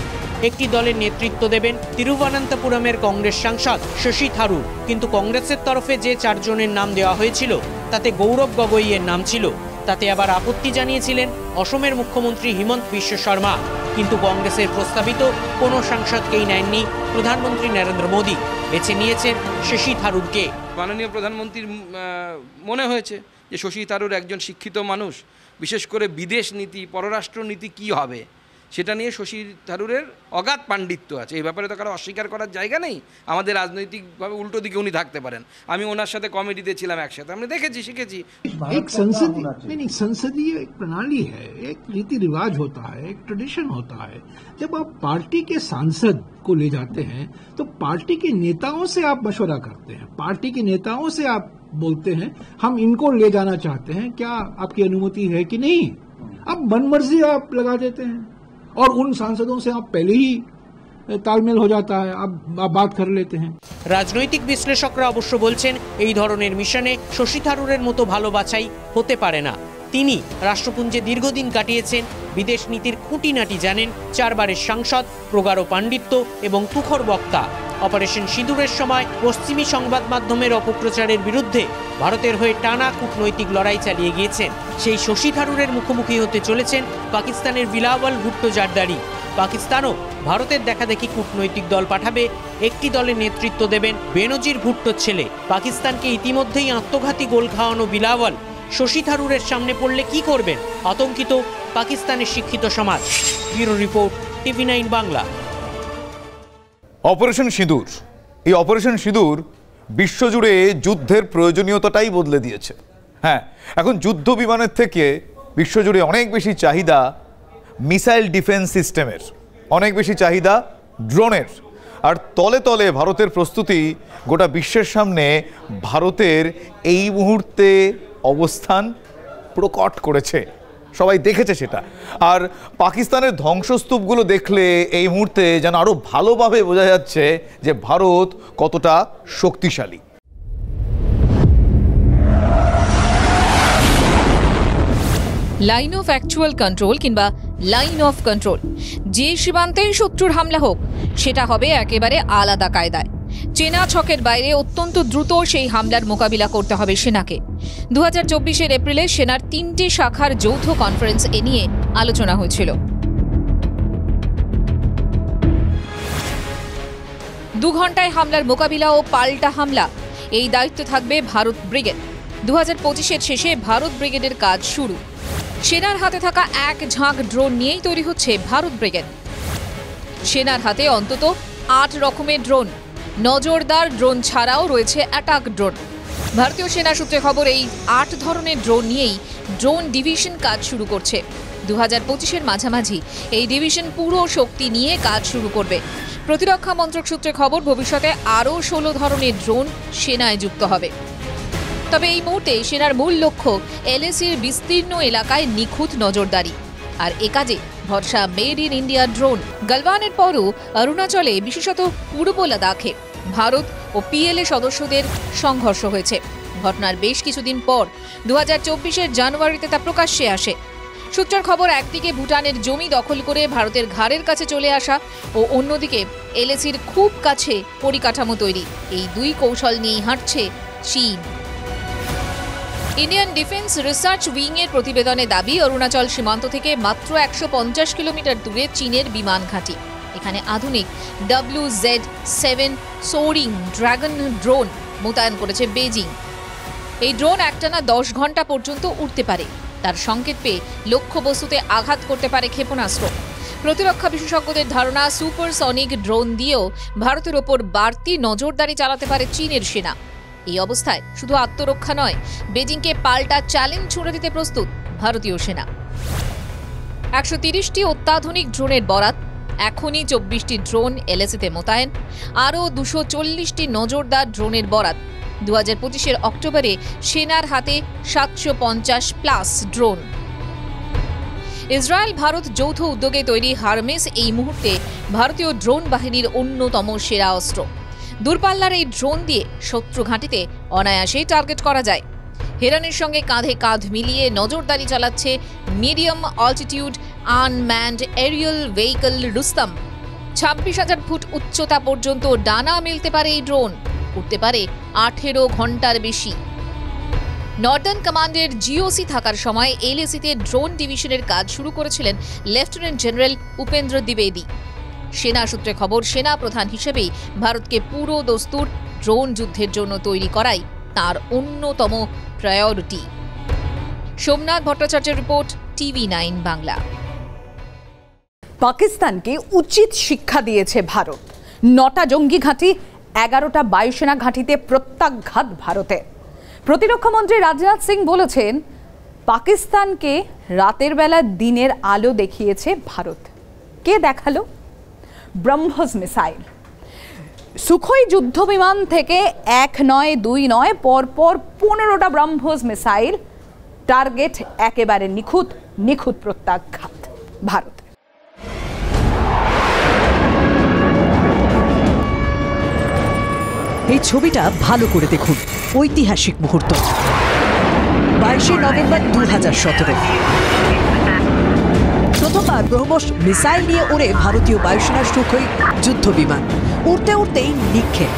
একটি দলের নেতৃত্ব দেবেন তিরুবনন্তপুরমের কংগ্রেস সাংসদ শশী থারুর। কিন্তু কংগ্রেসের তরফে যে 4 জনের নাম দেওয়া হয়েছিল তাতে গৌরব গগৈয়ের নাম ছিল। তাতে আবার আপত্তি জানিয়েছিলেন অসমের মুখ্যমন্ত্রী হিমন্ত বিশ্ব শর্মা। কিন্তু কংগ্রেসের প্রস্তাবিত কোনো সাংসদকেই নেননি প্রধানমন্ত্রী নরেন্দ্র মোদী। বেছে নিয়েছেন শশী থারুরকে। মাননীয় প্রধানমন্ত্রীর মনে হয়েছে যে শশী থারুর একজন শিক্ষিত মানুষ, বিশেষ করে বিদেশ নীতি, পররাষ্ট্র নীতি কী হবে সেটা নিয়ে শশী থারুরের অগাধ পাণ্ডিত্য আছে। এই ব্যাপারে তো কারো অস্বীকার করার জায়গা নেই। আমাদের রাজনৈতিকভাবে উল্টো দিকে উনি থাকতে পারেন। আমি ওনার সাথে কমিটিতে ছিলাম একসাথে, আমি দেখেছি, শিখেছি। एक संसदीय एक प्रणाली है, एक रीति रिवाज होता है, एक ट्रेडिशन होता है। जब आप पार्टी के सांसद को ले जाते हैं तो पार्टी के नेताओं से आप मशवरा करते हैं, पार्टी के नेताओं से आप बोलते हैं हम इनको ले जाना चाहते हैं, क्या आपकी अनुमति है कि नहीं। अब मनमर्जी आप लगा देते हैं और उन सांसदों से आप पहले ही तालमेल हो जाता है, आप बात कर लेते हैं। রাজনৈতিক বিশ্লেষকরা অবশ্য বলছেন এই ধরনের মিশনে শশী থারুরের মতো ভালো বাছাই হতে পারে না। তিনি রাষ্ট্রপুঞ্জে দীর্ঘদিন কাটিয়েছেন, বিদেশ নীতির খুঁটিনাটি জানেন, 4 বারের সাংসদ, প্রগাঢ় পাণ্ডিত্য এবং তুখর বক্তা। অপারেশন সিঁদুরের সময় পশ্চিমী সংবাদ মাধ্যমের অপপ্রচারের বিরুদ্ধে ভারতের হয়ে টানা কূটনৈতিক লড়াই চালিয়ে গিয়েছেন সেই শশী থারুরের মুখোমুখি হতে চলেছেন পাকিস্তানের বিলাওয়াল ভুট্টো জারদারি। পাকিস্তানও ভারতের দেখাদেখি কূটনৈতিক দল পাঠাবে। একটি দলের নেতৃত্ব দেবেন বেনজির ভুট্টোর ছেলে। পাকিস্তানকে ইতিমধ্যেই আত্মঘাতী গোল খাওয়ানো বিলাওয়াল শশী থারুরের সামনে পড়লে কি করবেন, আতঙ্কিত পাকিস্তানের শিক্ষিত সমাজ। Bureau report, TV9 Bangla. Operation সিঁদুর, এই অপারেশন সিঁদুর বিশ্বজুড়ে যুদ্ধের প্রয়োজনীয়তাটাই বদলে দিয়েছে। হ্যাঁ, এখন যুদ্ধ বিমানের থেকে বিশ্বজুড়ে অনেক বেশি চাহিদা মিসাইল ডিফেন্স সিস্টেমের, অনেক বেশি চাহিদা ড্রোনের। আর তলে তলে ভারতের প্রস্তুতি গোটা বিশ্বের সামনে ভারতের এই মুহূর্তে অবস্থান প্রকট করেছে, সবাই দেখেছে সেটা। আর পাকিস্তানের ধ্বংসস্তূপগুলো দেখলে এই মুহূর্তে যেন আরো ভালোভাবে বোঝা যাচ্ছে যে ভারত কতটা শক্তিশালী। লাইন অফ অ্যাকচুয়াল কন্ট্রোল কিংবা লাইন অফ কন্ট্রোল, যে সীমান্তেই শত্রুর হামলা হোক সেটা হবে একেবারে আলাদা কায়দায়। চেনা ছকের বাইরে অত্যন্ত দ্রুত সেই হামলার মোকাবিলা করতে হবে সেনাকে। 2024 এপ্রিলে সেনার 3টে শাখার যৌথ কনফারেন্স এ নিয়ে আলোচনা হয়েছিল। 2 ঘন্টায় হামলার মোকাবিলা ও পাল্টা হামলা, এই দায়িত্ব থাকবে ভারত ব্রিগেড। 2025 শেষে ভারত ব্রিগেডের কাজ শুরু। সেনার হাতে থাকা এক ঝাঁক ড্রোন নিয়েই তৈরি হচ্ছে ভারত ব্রিগেড। সেনার হাতে অন্তত 8 রকমের ড্রোন, নজরদার ড্রোন ছাড়াও রয়েছে অ্যাটাক ড্রোন। ভারতীয় সেনা সূত্রে খবর, এই 8 ধরনের ড্রোন নিয়েই ড্রোন ডিভিশন কাজ শুরু করছে। 2025 মাঝামাঝি এই ডিভিশন পুরো শক্তি নিয়ে কাজ শুরু করবে। প্রতিরক্ষা মন্ত্রক সূত্রে খবর, ভবিষ্যতে আরও 16 ধরনের ড্রোন সেনায় যুক্ত হবে। তবে এই মুহূর্তে সেনার মূল লক্ষ্য LACর বিস্তীর্ণ এলাকায় নিখুঁত নজরদারি। আর এ কাজে ভরসা মেড ইন ইন্ডিয়া ড্রোন। গালওয়ানের পরও অরুণাচলে, বিশেষত পূর্ব লাদাখে ভারত ও PLA সদস্যদের সংঘর্ষ হয়েছে। ঘটনার বেশ কিছুদিন পর 2024 জানুয়ারিতে তা প্রকাশ্যে আসে। সূত্রের খবর, একদিকে ভুটানের জমি দখল করে ভারতের ঘাড়ের কাছে চলে আসা ও অন্যদিকে LACর খুব কাছে পরিকাঠামো তৈরি। এই 2 কৌশল নিয়েই হাঁটছে চীন। ইন্ডিয়ান ডিফেন্স রিসার্চ উইং এর প্রতিবেদনে দাবি, অরুণাচল সীমান্ত থেকে মাত্র 150 কিলোমিটার দূরে চীনের বিমান ঘাঁটি। এখানে আধুনিক WZ-7 সোরিং ড্রাগন ড্রোন মোতায়েন করেছে বেজিং। এই ড্রোন একটানা 10 ঘন্টা পর্যন্ত উড়তে পারে। তার সংকেত পেয়ে লক্ষ্যবস্তুতে আঘাত করতে পারে ক্ষেপণাস্ত্র। প্রতিরক্ষা বিশেষজ্ঞদের ধারণা, সুপারসনিক ড্রোন দিয়েও ভারতের ওপর বাড়তি নজরদারি চালাতে পারে চীনের সেনা। এই অবস্থায় শুধু আত্মরক্ষা নয়, বেজিংকে পাল্টা চ্যালেঞ্জ ছুড়ে দিতে প্রস্তুত ভারতীয় সেনা। 130টি অত্যাধুনিক ড্রোনের বরাত, এখনই 24টি ড্রোন LACতে মোতায়েন, আরও 240টি নজরদার ড্রোনের বরাত। 2025 অক্টোবরে সেনার হাতে 750+ ড্রোন। ইসরায়েল ভারত যৌথ উদ্যোগে তৈরি হারমেস এই মুহূর্তে ভারতীয় ড্রোন বাহিনীর অন্যতম সেরা অস্ত্র। দূরপাল্লার এই ড্রোন দিয়ে শত্রু ঘাঁটিতে অনায়াসেই টার্গেট করা যায়। হেরানের সঙ্গে কাঁধে কাঁধ মিলিয়ে নজরদারি চালাচ্ছে medium altitude unmanned aerial vehicle Rustam. 26,000 foot উচ্চতা পর্যন্ত ডানা মেলতে পারে এই ড্রোন, উঠতে পারে 18 ঘন্টার বেশি। নর্দার্ন কমান্ডের GOC থাকার সময় LACতে ড্রোন ডিভিশনের কাজ শুরু করেছিলেন লেফটেন্যান্ট জেনারেল উপেন্দ্র দ্বিবেদী। সেনা সূত্রে খবর, সেনা প্রধান হিসেবেই ভারতকে পুরো দস্তুর ড্রোন যুদ্ধের জন্য তৈরি করাই তার অন্যতম প্রায়োরিটি। সোমনাথ ভট্টাচার্যের রিপোর্ট, TV9 বাংলা। পাকিস্তানকে উচিত শিক্ষা দিয়েছে ভারত। 9টা জঙ্গি ঘাঁটি, 11টা বায়ুসেনা ঘাঁটিতে প্রত্যাঘাত ভারতে। প্রতিরক্ষা মন্ত্রী রাজনাথ সিং বলেছেন, পাকিস্তানকে রাতের বেলা দিনের আলো দেখিয়েছে ভারত। কে দেখালো? ব্রহ্মস মিসাইল। সুখোই যুদ্ধ বিমান থেকে 1 নয় 2 নয়, পরপর 15টা ব্রহ্মস মিসাইল। টার্গেট একেবারে নিখুঁত, নিখুঁত প্রত্যাঘাত ভারত। এই ছবিটা ভালো করে দেখুন, ঐতিহাসিক মুহূর্ত। 22 নভেম্বর 2017 প্রথমবার ব্রহ্মস মিসাইল নিয়ে ওড়ে ভারতীয় বায়ুসেনার সুখোই যুদ্ধ বিমান। উড়তে উড়তেই নিক্ষেপ।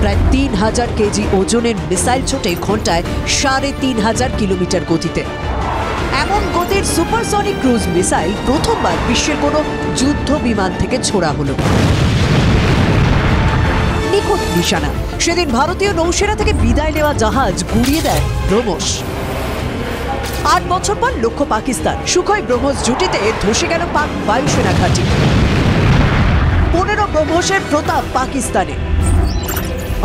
প্রায় 3000 কেজি ওজনের মিসাইল ছোটে ঘন্টায় 3500 কিলোমিটার গতিতে। এমন গতির সুপারসনিক ক্রুজ মিসাইল প্রথমবার বিশ্বের কোনো যুদ্ধ বিমান থেকে ছোড়া হলো। নিখুঁত নিশানা। সেদিন ভারতীয় নৌসেনা থেকে বিদায় নেওয়া জাহাজ গুড়িয়ে দেয় ব্রহ্মস। 8 বছর পর লক্ষ্য পাকিস্তান। সুখোই ব্রহ্মস জুটিতে ধসে গেল পাক বায়ুসেনা ঘাঁটি। 15 ব্রহ্মসের প্রতাপ পাকিস্তানে।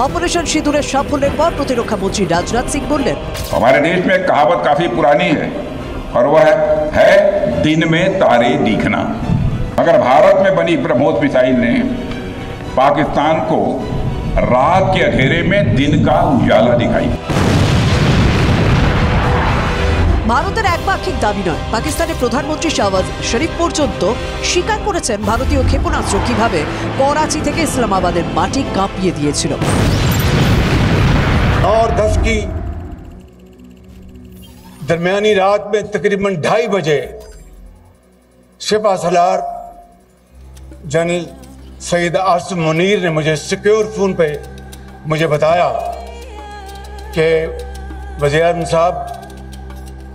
ऑपरेशन सिंदूर साफल्यर पर प्रतिरक्षा मंत्री राजनाथ सिंह बोले, हमारे देश में कहावत काफी पुरानी है और वह है दिन में तारे दिखना। मगर भारत में बनी ब्रह्मोस मिसाइल ने पाकिस्तान को रात के अंधेरे में दिन का उजाला दिखाई। ভারতের একপাক্ষিক দাবি নয়, পাকিস্তানের প্রধানমন্ত্রী শাহবাজ শরীফ পর্যন্ত স্বীকার করেছেন ভারতীয় ক্ষেপণাস্ত্র কিভাবে করাচি থেকে ইসলামাবাদের মাটি কাঁপিয়ে দিয়েছিল। और 10 की दरमियानी रात में तकरीबन 2:30 बजे सिपा सलार जनरल सईद आसिम मुनीर ने मुझे सिक्योर फोन पे मुझे बताया कि वज़ीर-ए-आज़म साहब,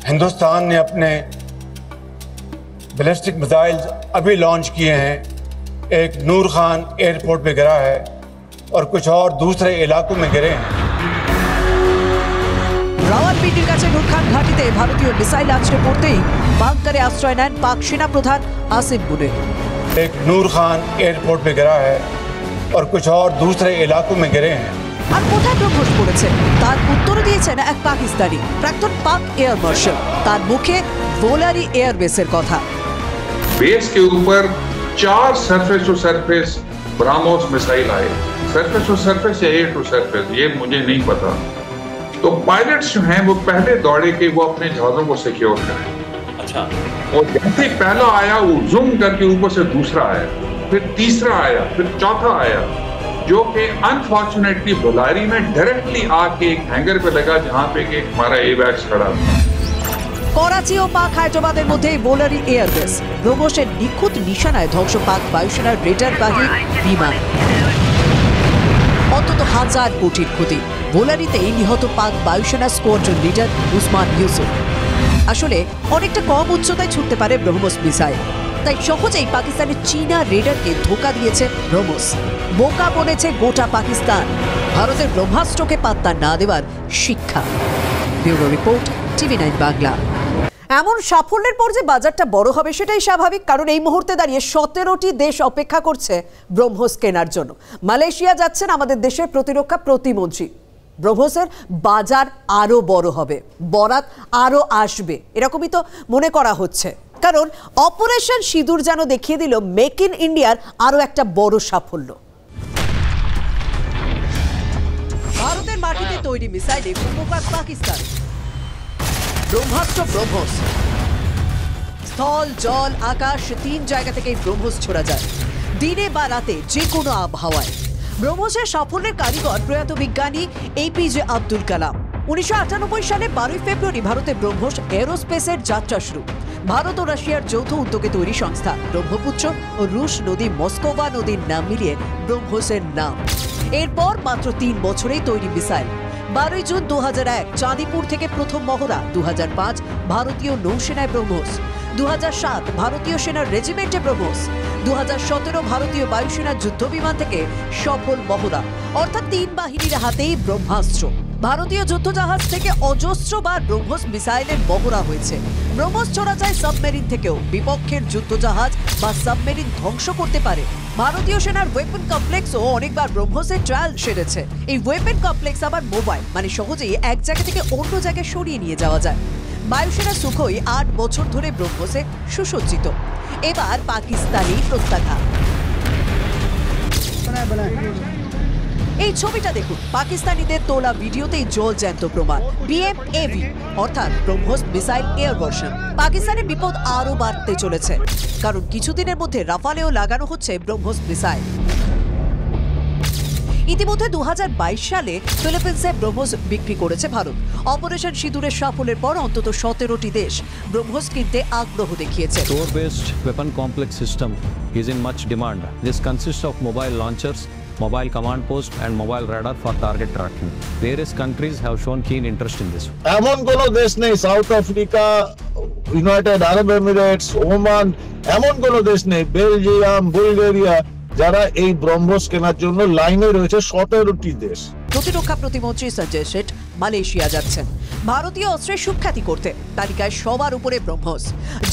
हिंदुस्तान ने अपने बैलिस्टिक मिसाइल अभी लॉन्च किए हैं, एक नूर खान एयरपोर्ट पे गिरा है और कुछ और दूसरे इलाकों में गिरे हैं। রাওয়ালপিন্ডির কাছে নূরখান ঘাটিতে ভারতীয় মিসাইল আছড়ে পড়তেই বাংকারে আশ্রয় নেন পাক সেনা প্রধান আসিম মুনির। एक नूर खान एयरपोर्ट पे गिरा है और कुछ और दूसरे इलाकों में गिरे हैं। আর কোথায় ব্রহ্মস পড়েছে তার উত্তর দিয়েছেন এক পাকিস্তানি প্রাক্তন পাক এয়ার মার্শাল। তার মুখে বোলারি এয়ারবেসের কথা। बेस के ऊपर 4 surface to surface BrahMos missile आए। सरफेस टू सरफेस या एयर टू सरफेस ये मुझे नहीं पता। तो पायलट्स जो हैं वो पहले दौड़े कि वो अपने जहाजों को सिक्योर करें। अच्छा। और जैसे पहला आया वो जूम करके ऊपर से दूसरा आया, फिर तीसरा आया, फिर चौथा आया, जो कि अनफॉर्चुनेटली बुलारी में डायरेक्टली आके एक हैंगर पे लगा जहां पे कि हमारा एवैक्स खड़ा था। করাচি ও পাক হায়দ্রাবাদের মধ্যে বোলারি এয়ারবেস। ব্রহ্মসের নিখুঁত নিশানায় ধ্বংস পাক বায়ুসেনার রেডারবাহী বিমান। অন্তত 1000 কোটির ক্ষতি। বোলারিতেই নিহত পাক বায়ুসেনা স্কোয়াড্রন লিডার উসমান ইউসুফ। আসলে অনেকটা কম উচ্চতায় ছুটতে পারে ব্রহ্মস মিসাইল, তাই সহজেই পাকিস্তানের চীনা রেডারকে ধোঁকা দিয়েছে ব্রহ্মস। বোকা বনেছে গোটা পাকিস্তান। ভারতের ব্রহ্মাস্ত্রকে পাত্তা না দেওয়ার শিক্ষা। Bureau report, TV9 Bangla. এমন সাফল্যের পর যে বাজারটা বড় হবে সেটাই স্বাভাবিক, কারণ এই মুহূর্তে দাঁড়িয়ে 17টি দেশ অপেক্ষা করছে ব্রহ্মস কেনার জন্য। মালয়েশিয়া যাচ্ছেন আমাদের দেশের প্রতিরক্ষা প্রতিমন্ত্রী। ব্রহ্মসের বাজার আরো বড় হবে, বরাত আরো আসবে, এরকমই তো মনে করা হচ্ছে। কারণ অপারেশন সিঁদুর যেন দেখিয়ে দিল মেক ইন ইন্ডিয়ার আরো একটা বড় সাফল্য। ভারতের মাটিতে তৈরি মিসাইলে উপকার পাকিস্তান। ব্রহ্মাস্ত্র ব্রহ্মস। স্থল, জল, আকাশ 3 জায়গা থেকে ব্রহ্মস ছোড়া যায়, দিনে বা রাতে যে কোনো আবহাওয়ায়। ব্রহ্মসের সাফল্যের কারিগর প্রয়াত বিজ্ঞানী APJ আব্দুল কালাম। 1998 সালে 12 ফেব্রুয়ারি ভারতে ব্রহ্মস এরোস্পেসের যাত্রা শুরু। ভারত ও রাশিয়ার যৌথ উদ্যোগে তৈরি সংস্থা ব্রহ্মপুত্র ও রুশ নদী মস্কোভা নদীর নাম মিলিয়ে ব্রহ্মসের নাম। এরপর মাত্র 3 বছরেই তৈরি মিসাইল। 12 জুন 2001 চাঁদিপুর থেকে প্রথম মহড়া। 2005 ভারতীয় নৌসেনায় ব্রহ্মস। 2007 ভারতীয় সেনার রেজিমেন্টে ব্রহ্মস। 2017 ভারতীয় বায়ুসেনার যুদ্ধবিমান থেকে সফল মহড়া। অর্থাৎ 3 বাহিনীর হাতেই ব্রহ্মাস্ত্র। ভারতীয় যুদ্ধজাহাজ থেকে অজস্রবার ব্রহ্মস মিসাইলের মহড়া হয়েছে। ব্রহ্মস ছোড়া যায় সাবমেরিন থেকেও। বিপক্ষের যুদ্ধজাহাজ বা সাবমেরিন ধ্বংস করতে পারে। ভারতীয় সেনার ওয়েপন কমপ্লেক্সও অনেকবার ব্রহ্মসের ট্রায়াল সেরেছে। এই ওয়েপন কমপ্লেক্স আবার মোবাইল, মানে সহজেই এক জায়গা থেকে অন্য জায়গায় সরিয়ে নিয়ে যাওয়া যায়। বায়ুসেনা সুখোই 8 বছর ধরে ব্রহ্মসে সুসজ্জিত। এবার পাকিস্তানি প্রত্যাঘাত। এই ছবিটা দেখুন, পাকিস্তানিদের তোলা ভিডিওতেই জলজ্যান্ত প্রমাণ। BMAV অর্থাৎ ব্রহ্মস মিসাইল এয়ার ভার্সন। পাকিস্তানের বিপদ আরো বাড়তে চলেছে, কারণ কিছুদিনের মধ্যে রাফালেও লাগানো হচ্ছে ব্রহ্মস মিসাইল। ইতিমধ্যে 2022 সালে ফিলিপিন্সে ব্রহ্মোস বিক্রি করেছে ভারত। অপারেশন সিঁদুরের সাফল্যের পর অন্তত 17টি দেশ ব্রহ্মোস কিনতে আগ্রহ দেখিয়েছে। Shore-based weapon complex system is in much demand. This consists of mobile launchers, mobile command post and mobile radar for target tracking. Various countries have shown keen interest in this. এমন কোন দেশ নেই, সাউথ আফ্রিকা, ইউনাইটেড আরব Emirates, Oman, এমন কোন দেশ নেই, Belgium, Bulgaria, যারা এই ব্রহ্মোস কেনার জন্য লাইনে রয়েছে 17টি দেশ। প্রতিরক্ষা প্রতিমন্ত্রী সঞ্জয় শেঠ মালয়েশিয়া যাচ্ছেন ভারতীয় অস্ত্রের সুখ্যাতি করতে। তালিকায় সবার উপরে ব্রহ্মোস,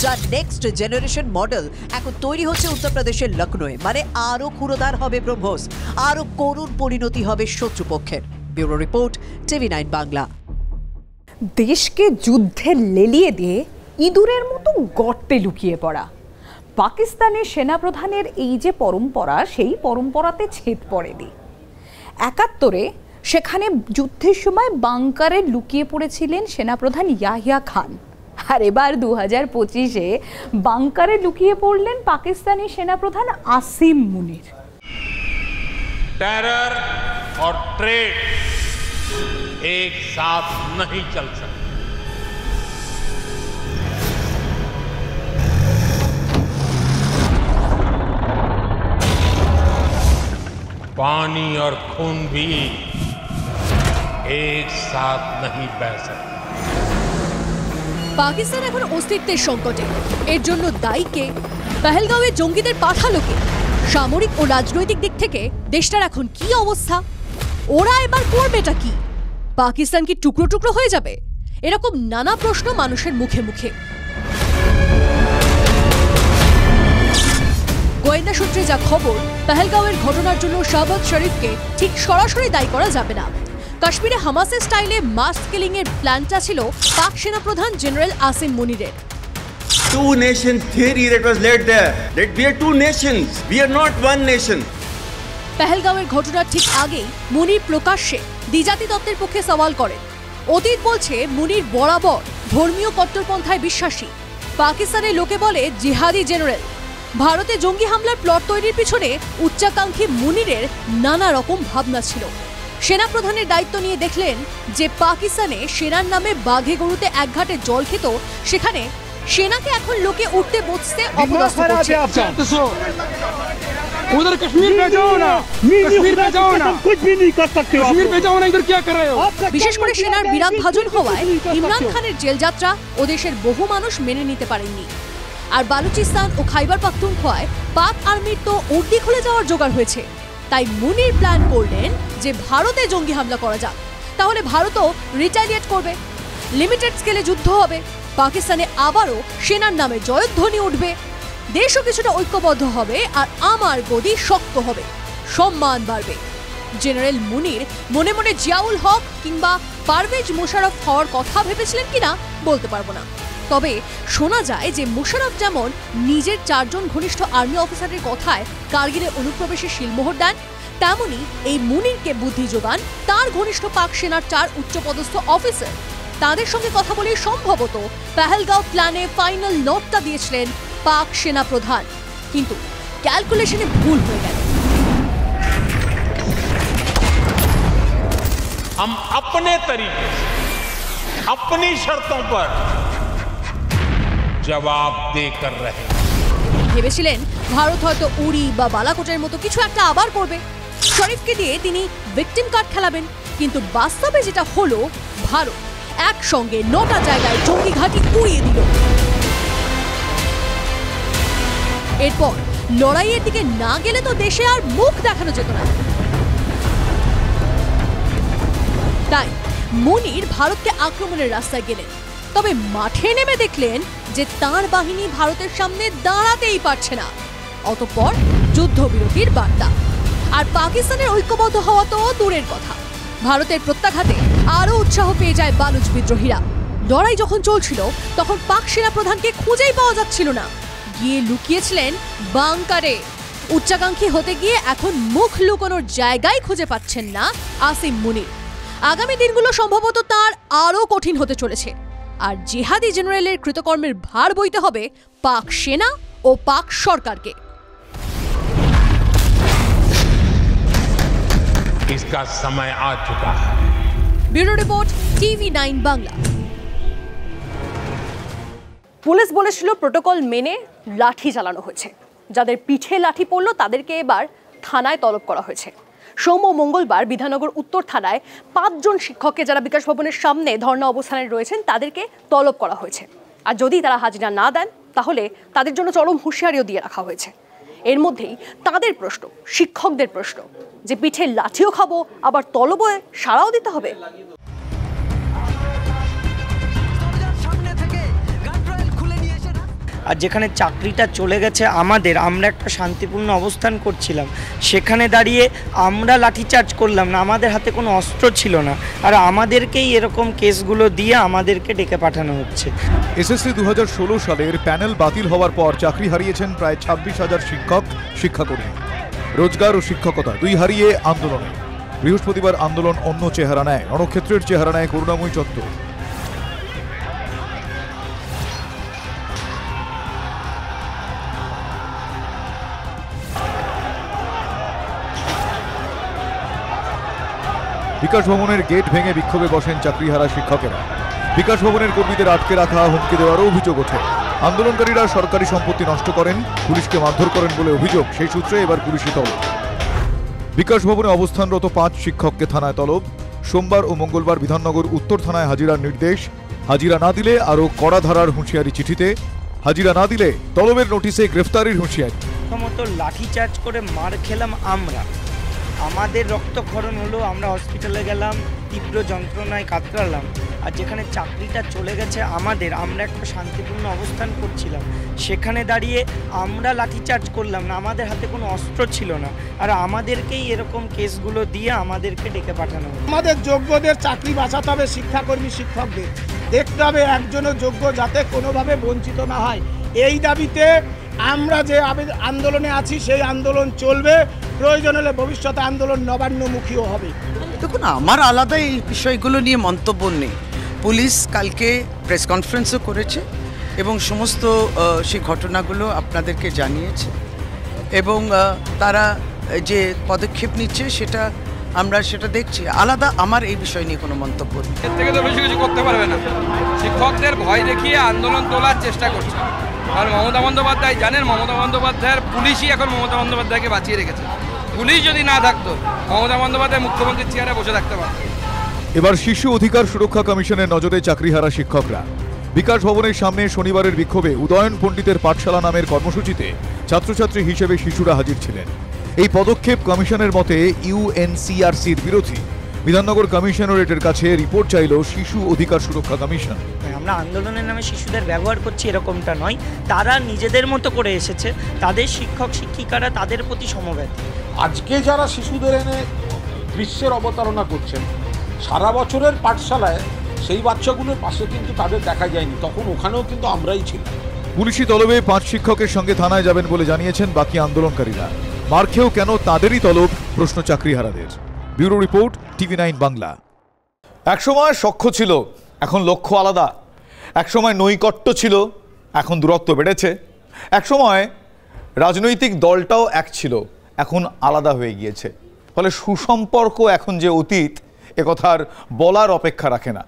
যা নেক্সট জেনারেশন মডেল এখন তৈরি হচ্ছে উত্তরপ্রদেশের লখনৌয়ে। মানে আরো ক্ষুরোদার হবে ব্রহ্মোস, আরো করুণ পরিণতি হবে শত্রুপক্ষের। Bureau report, TV9 Bangla. দেশকে যুদ্ধে লেলিয়ে দিয়ে ইঁদুরের মতো গর্তে লুকিয়ে পড়া পাকিস্তানের সেনাপ্রধানের এই যে পরম্পরা, সেই পরম্পরাতে ছেদ পড়েনি। 71-এ সেখানে যুদ্ধের সময় বাংকারে লুকিয়ে পড়েছিলেন সেনাপ্রধান ইয়াহিয়া খান, আর এবার 2025-এ বাংকারে লুকিয়ে পড়লেন পাকিস্তানি সেনাপ্রধান আসিম মুনির। टेरर और ट्रेड एक साथ नहीं चल सकते। पानी और खून भी एक साथ नहीं बह सकते। পাকিস্তান এখন অস্তিত্বের সংকটে। এর জন্য দায়ী কে? পেহেলগাঁওয়ে জঙ্গিদের পাঠালো কে? সামরিক ও রাজনৈতিক দিক থেকে দেশটার এখন কি অবস্থা? ওরা এবার করবেটা কি? পাকিস্তান কি টুকরো টুকরো হয়ে যাবে? এরকম নানা প্রশ্ন মানুষের মুখে মুখে। গোয়েন্দা সূত্রে যা খবর, পেহেলগাঁওয়ের ঘটনার জন্য শাহবাজ শরীফকে ঠিক সরাসরি দায়ী করা যাবে না। কাশ্মীরে হামাসের স্টাইলে মাস কিলিং এর প্ল্যানটা ছিল পাক সেনাপ্রধান জেনারেল আসিম মুনিরের। Two nation theory that was laid there, that we are two nations, we are not one nation. পেহেলগাঁওয়ের ঘটনার ঠিক আগেই মুনির প্রকাশ্যে দ্বিজাতি তত্ত্বের পক্ষে সওয়াল করেন। অতীত বলছে মুনির বরাবর ধর্মীয় কট্টরপন্থায় বিশ্বাসী। পাকিস্তানের লোকে বলে জিহাদি জেনারেল। ভারতে জঙ্গি হামলার প্লট তৈরির পিছনে উচ্চাকাঙ্ক্ষী মুনিরের নানা রকম ভাবনা ছিল। সেনাপ্রধানের দায়িত্ব নিয়ে দেখলেন যে পাকিস্তানে সেনার নামে বাঘে গরুতে একঘাটে জল খেত, সেখানে সেনাকে এখন লোকে উঠতে বসতে অপদস্থ করছে। उधर कश्मीर में जाओ ना, कश्मीर में जाओ ना, कुछ भी नहीं कर सकते हो, कश्मीर में जाओ ना, इधर क्या कर रहे हो? বিশেষ করে সেনার বিরাট ভাজন হওয়ায় ইমরান খানের জেল যাত্রা ও দেশের বহু মানুষ মেনে নিতে পারেননি। আর বালুচিস্তান ও খাইবার পাখতুনখোয়ায় পাক আর্মির তো উর্দি খুলে যাওয়ার জোগাড় হয়েছে। তাই মুনির প্ল্যান করলেন যে ভারতে জঙ্গি হামলা করা যাক, তাহলে ভারতও রিটালিয়েট করবে, লিমিটেড স্কেলে যুদ্ধ হবে, পাকিস্তানে আবারও সেনার নামে জয়ধ্বনি উঠবে, দেশও কিছুটা ঐক্যবদ্ধ হবে, আর আমার গদি শক্ত হবে, সম্মান বাড়বে। জেনারেল মুনির মনে মনে জিয়াউল হক কিংবা পারভেজ মোশাররফ হওয়ার কথা ভেবেছিলেন কিনা বলতে পারবো না। তবে শোনা যায় যে মোশাররফ যেমন নিজের 4 জন ঘনিষ্ঠ আর্মি অফিসারের কথায় কারগিলে অনুপ্রবেশে শিলমোহর দেন, তেমনি এই মুনিরকে বুদ্ধি যোগান তার ঘনিষ্ঠ পাক সেনার 4 উচ্চপদস্থ অফিসার। তাদের সঙ্গে কথা বলে সম্ভবত পেহেলগাঁও প্ল্যানে ফাইনাল নোটটা দিয়েছিলেন পাক সেনা প্রধান, কিন্তু ক্যালকুলেশনে ভুল হয়ে গেল। हम अपने तरीके से अपनी शर्तों पर जवाब देकर रहे। ভেবেছিলেন ভারত হয়তো উড়ি বা বালাকোটের মতো কিছু একটা আবার করবে, শরীফকে দিয়ে তিনি ভিকটিম কার্ড খেলাবেন। কিন্তু বাস্তবে যেটা হলো, ভারত একসঙ্গে 9টা জায়গায় জঙ্গি ঘাঁটি উড়িয়ে দিল। এরপর লড়াইয়ের দিকে না গেলে তো দেশে আর মুখ দেখানো যেত না। তাই মুনির ভারতকে আক্রমণের রাস্তায় গেলেন, তবে মাঠে নেমে দেখলেন যে তার বাহিনী ভারতের সামনে দাঁড়াতেই পারছে না। অতঃপর যুদ্ধবিরতির বার্তা, আর পাকিস্তানের ঐক্যবদ্ধ হওয়া তো দূরের কথা, ভারতের প্রত্যাঘাতে আরও উৎসাহ পেয়ে যায় বালুচ বিদ্রোহীরা। লড়াই যখন চলছিল তখন পাক সেনা প্রধানকে খুঁজেই পাওয়া যাচ্ছিল না, গিয়ে লুকিয়েছিলেন বাংকারে। উচ্চাকাঙ্ক্ষী হতে গিয়ে এখন মুখ লুকোনোর জায়গায় খুঁজে পাচ্ছেন না আসিম মুনির। আগামী দিনগুলো সম্ভবত তার আরও কঠিন হতে চলেছে, আর জিহাদি জেনারেলের কৃতকর্মের ভার বইতে হবে পাক সেনা ও পাক সরকারকে। इसका समय आ चुका है। Bureau report TV9 Bangla. Police বলেছিল প্রোটোকল মেনে লাঠি চালানো হয়েছে, যাদের পিঠে লাঠি পড়লো তাদেরকে এবার থানায় তলব করা হয়েছে। সোম ও মঙ্গলবার বিধাননগর উত্তর থানায় 5 জন শিক্ষককে যারা বিকাশ ভবনের সামনে ধর্ণা অবস্থানে রয়েছেন তাদেরকে তলব করা হয়েছে। আর যদি তারা হাজিরা না দেন তাহলে তাদের জন্য চরম হুঁশিয়ারিও দিয়ে রাখা হয়েছে। এর মধ্যেই তাদের প্রশ্ন, শিক্ষকদের প্রশ্ন, যে পিঠে লাঠিও খাবো আবার তলবে সাড়াও দিতে হবে। আর যেখানে চাকরিটা চলে গেছে আমাদের, আমরা একটা শান্তিপূর্ণ অবস্থান করছিলাম, সেখানে দাঁড়িয়ে আমরা লাঠিচার্জ করলাম না, আমাদের হাতে কোনো অস্ত্র ছিল না, আর আমাদেরকেই এরকম কেসগুলো দিয়ে আমাদেরকে ডেকে পাঠানো হচ্ছে। এসএসসি 2016 সালের প্যানেল বাতিল হওয়ার পর চাকরি হারিয়েছেন প্রায় 26,000 শিক্ষক, শিক্ষাকর্মী। রোজগার ও শিক্ষকতা দুই হারিয়ে আন্দোলনে। বৃহস্পতিবার আন্দোলন অন্য চেহারা নেয়, রণক্ষেত্রের চেহারা নেয় করুণাময়ী চত্বর। বিকাশ ভবনের গেট ভেঙে বিক্ষোভে বসেন চাকরিহারা শিক্ষকেরা। বিকাশ ভবনের কর্মীদের আটকে রাখা, হুমকি দেওয়ারও অভিযোগ ওঠে। আন্দোলনকারীরা সরকারি সম্পত্তি নষ্ট করেন, পুলিশকে মারধর করেন বলে অভিযোগ। সেই সূত্রে এবার পুলিশি তলব। বিকাশ ভবনে অবস্থানরত 5 শিক্ষককে থানায় তলব। সোমবার ও মঙ্গলবার বিধাননগর উত্তর থানায় হাজিরার নির্দেশ। হাজিরা না দিলে আরও কড়া ধারার হুঁশিয়ারি চিঠিতে। হাজিরা না দিলে তলবের নোটিশে গ্রেফতারির হুঁশিয়ারি। প্রথমত লাঠিচার্জ করে মার খেলাম আমরা, আমাদের রক্তক্ষরণ হলো, আমরা হসপিটালে গেলাম, তীব্র যন্ত্রণায় কাতরালাম। আর যেখানে চাকরিটা চলে গেছে আমাদের, আমরা একটা শান্তিপূর্ণ অবস্থান করছিলাম, সেখানে দাঁড়িয়ে আমরা লাঠিচার্জ করলাম না, আমাদের হাতে কোনো অস্ত্র ছিল না, আর আমাদেরকেই এরকম কেসগুলো দিয়ে আমাদেরকে ডেকে পাঠানো হলো। আমাদের যোগ্যদের চাকরি বাঁচাতে হবে, শিক্ষাকর্মী শিক্ষকদের দেখতে হবে একজনও যোগ্য যাতে কোনোভাবে বঞ্চিত না হয়। এই দাবিতে আমরা যে আন্দোলনে আছি সেই আন্দোলন চলবে, প্রয়োজন হলে ভবিষ্যতে আন্দোলন নবান্নমুখীও হবে। দেখুন, আমার আলাদা এই বিষয়গুলো নিয়ে মন্তব্য নেই। পুলিশ কালকে প্রেস কনফারেন্সও করেছে এবং সমস্ত সেই ঘটনাগুলো আপনাদেরকে জানিয়েছে, এবং তারা যে পদক্ষেপ নিচ্ছে সেটা আমরা দেখছি। আলাদা আমার এই বিষয় নিয়ে কোনো মন্তব্য নেই। এর থেকে তো বেশি কিছু করতে পারবে না। শিক্ষকদের ভয় দেখিয়ে আন্দোলন তোলার চেষ্টা করছে। আর মমতা বন্দ্যোপাধ্যায় জানেন, মমতা বন্দ্যোপাধ্যায়ের পুলিশই এখন মমতা বন্দ্যোপাধ্যায়কে বাঁচিয়ে রেখেছে। পুলিশ যদি না থাকতো, মমতা বন্দ্যোপাধ্যায় মুখ্যমন্ত্রীর চেয়ারে বসে থাকতে পারত। এবার শিশু অধিকার সুরক্ষা কমিশনের নজরে চাকরিহারা শিক্ষকরা। বিকাশ ভবনের সামনে শনিবারের বিক্ষোভে উদয়ন পণ্ডিতের পাঠশালা নামের কর্মসূচিতে ছাত্রছাত্রী হিসেবে শিশুরা হাজির ছিলেন। এই পদক্ষেপ কমিশনের মতে ইউএনসিআরসির বিরোধী। বিধাননগর কমিশনারেটের কাছে রিপোর্ট চাইল শিশু অধিকার সুরক্ষা কমিশন। আমরা আন্দোলনের নামে শিশুদের ব্যবহার করছি এরকমটা নয়, তারা নিজেদের মতো করে এসেছে, তাদের শিক্ষক শিক্ষিকারা তাদের প্রতি সমবেত। আজকে যারা শিশুদের এনে গ্রীষ্মের অবতারণা করছেন, সারা বছরের পাঠশালায় সেই বাচ্চাগুলোর পাশে কিন্তু তাদের দেখা যায়নি, তখন ওখানেও কিন্তু আমরাই ছিলাম। পুলিশি তলবে 5 শিক্ষকের সঙ্গে থানায় যাবেন বলে জানিয়েছেন বাকি আন্দোলনকারীরা। মার খেয়েও কেন তাদেরই তলব, প্রশ্ন চাকরিহারাদের। Bureau report, TV9 Bangla. একসময় সখ্য ছিল, এখন লক্ষ্য আলাদা। একসময় নৈকট্য ছিল, এখন দূরত্ব বেড়েছে। একসময় রাজনৈতিক দলটাও এক ছিল, এখন আলাদা হয়ে গিয়েছে। ফলে সুসম্পর্ক এখন যে অতীত, একথার বলার অপেক্ষা রাখে না।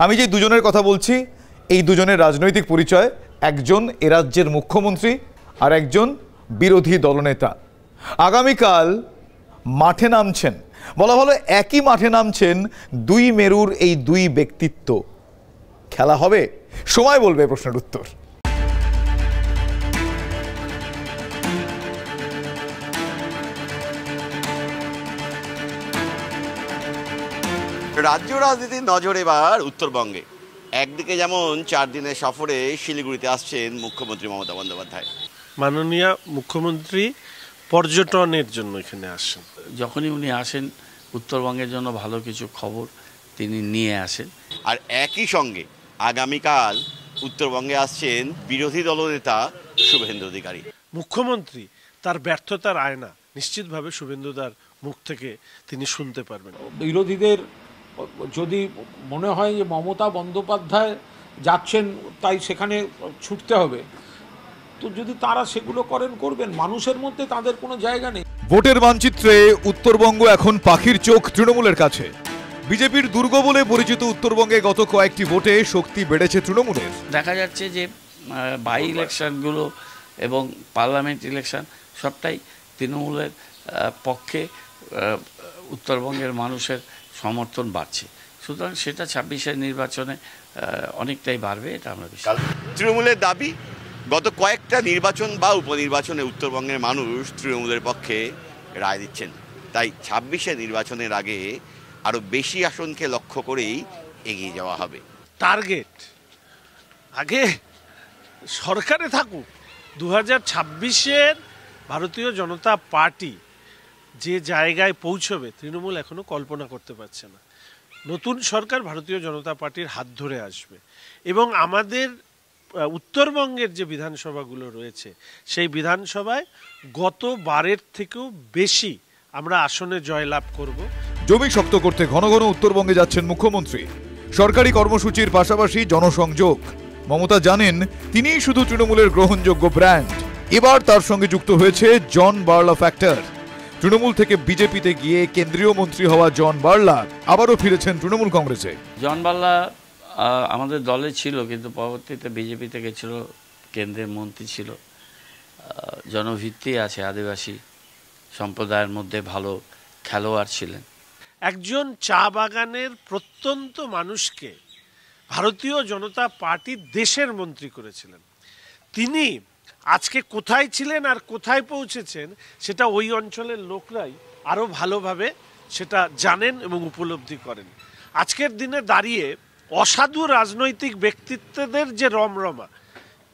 আমি যে দুজনের কথা বলছি, এই দুজনের রাজনৈতিক পরিচয়, একজন এ রাজ্যের মুখ্যমন্ত্রী আর একজন বিরোধী দলনেতা। আগামীকাল মাঠে নামছেন, বলা হলো একই মাঠে নামছেন দুই মেরুর এই দুই ব্যক্তিত্ব। খেলা হবে, সময় বলবে প্রশ্নের উত্তর। রাজ্য রাজনীতির নজর এবার উত্তরবঙ্গে। একদিকে যেমন 4 দিনের সফরে শিলিগুড়িতে আসছেন মুখ্যমন্ত্রী মমতা বন্দ্যোপাধ্যায়। মাননীয় মুখ্যমন্ত্রী পর্যটনের জন্য এখানে আসেন। যখনই উনি আসেন, উত্তরবঙ্গের জন্য ভালো কিছু খবর তিনি নিয়ে আসেন। আর একই সঙ্গে আগামীকাল উত্তরবঙ্গে আসছেন বিরোধী দলনেতা শুভেন্দু অধিকারী। মুখ্যমন্ত্রী তার ব্যর্থতার আয়না, নিশ্চিতভাবে শুভেন্দুদার মুখ থেকে তিনি শুনতে পারবেন। বিরোধীদের যদি মনে হয় যে মমতা বন্দ্যোপাধ্যায় যাচ্ছেন তাই সেখানে ছুটতে হবে, তো যদি তারা সেগুলো করবেন, মানুষের মধ্যে তাদের কোনো জায়গা নেই। ভোটের মানচিত্রে উত্তরবঙ্গ এখন পাখির চোখ তৃণমূলের কাছে। বিজেপির দুর্গ বলে পরিচিত উত্তরবঙ্গে গত কয়েকটি ভোটে শক্তি বেড়েছে তৃণমূলের। দেখা যাচ্ছে যে বাই ইলেকশনগুলো এবং পার্লামেন্ট ইলেকশন সবটাই তৃণমূলের পক্ষে উত্তরবঙ্গের মানুষের সমর্থন বাড়ছে। সুতরাং সেটা ২৬-এর নির্বাচনে অনেকটাই বাড়বে, এটা আমরা বিশ্বাস। তৃণমূলের দাবি, গত কয়েকটা নির্বাচন বা উপনির্বাচনে উত্তরবঙ্গের মানুষ তৃণমূলের পক্ষে রায় দিচ্ছেন। তাই ২৬-এর নির্বাচনের আগে আরও বেশি আসনকে লক্ষ্য করেই এগিয়ে যাওয়া হবে। টার্গেট আগে সরকারে থাকুক, 2026-এর ভারতীয় জনতা পার্টি যে জায়গায় পৌঁছবে তৃণমূল এখনো কল্পনা করতে পারছে না। নতুন সরকার ভারতীয় জনতা পার্টির হাত ধরে আসবে এবং আমাদের উত্তরবঙ্গের যে বিধানসভাগুলো রয়েছে সেই বিধানসভায় গতবারের থেকেও বেশি আমরা আসনে জয়লাভ করব। জমি শক্ত করতে ঘন ঘন উত্তরবঙ্গে যাচ্ছেন মুখ্যমন্ত্রী। সরকারি কর্মসূচির পাশাপাশি জনসংযোগ। মমতা জানেন তিনিই শুধু তৃণমূলের গ্রহণযোগ্য ব্র্যান্ড। এবার তার সঙ্গে যুক্ত হয়েছে জন বার্লা ফ্যাক্টর। তৃণমূল থেকে বিজেপিতে গিয়ে কেন্দ্রীয় মন্ত্রী হওয়া জন বার্লা আবারও ফিরেছেন তৃণমূল কংগ্রেসে। জন বার্লা আমাদের দলে ছিল, কিন্তু পরবর্তীতে বিজেপিতে গেছিল, কেন্দ্রের মন্ত্রী ছিল। জনভিত্তি আছে, আদিবাসী সম্প্রদায়ের মধ্যে ভালো খেলোয়াড় ছিলেন। একজন চা বাগানের প্রত্যন্ত মানুষকে ভারতীয় জনতা পার্টি দেশের মন্ত্রী করেছিলেন। তিনি আজকে কোথায় ছিলেন আর কোথায় পৌঁছেছেন সেটা ওই অঞ্চলের লোকরাই আরও ভালোভাবে সেটা জানেন এবং উপলব্ধি করেন। আজকের দিনে দাঁড়িয়ে অসাধু রাজনৈতিক ব্যক্তিত্বদের যে রমরমা,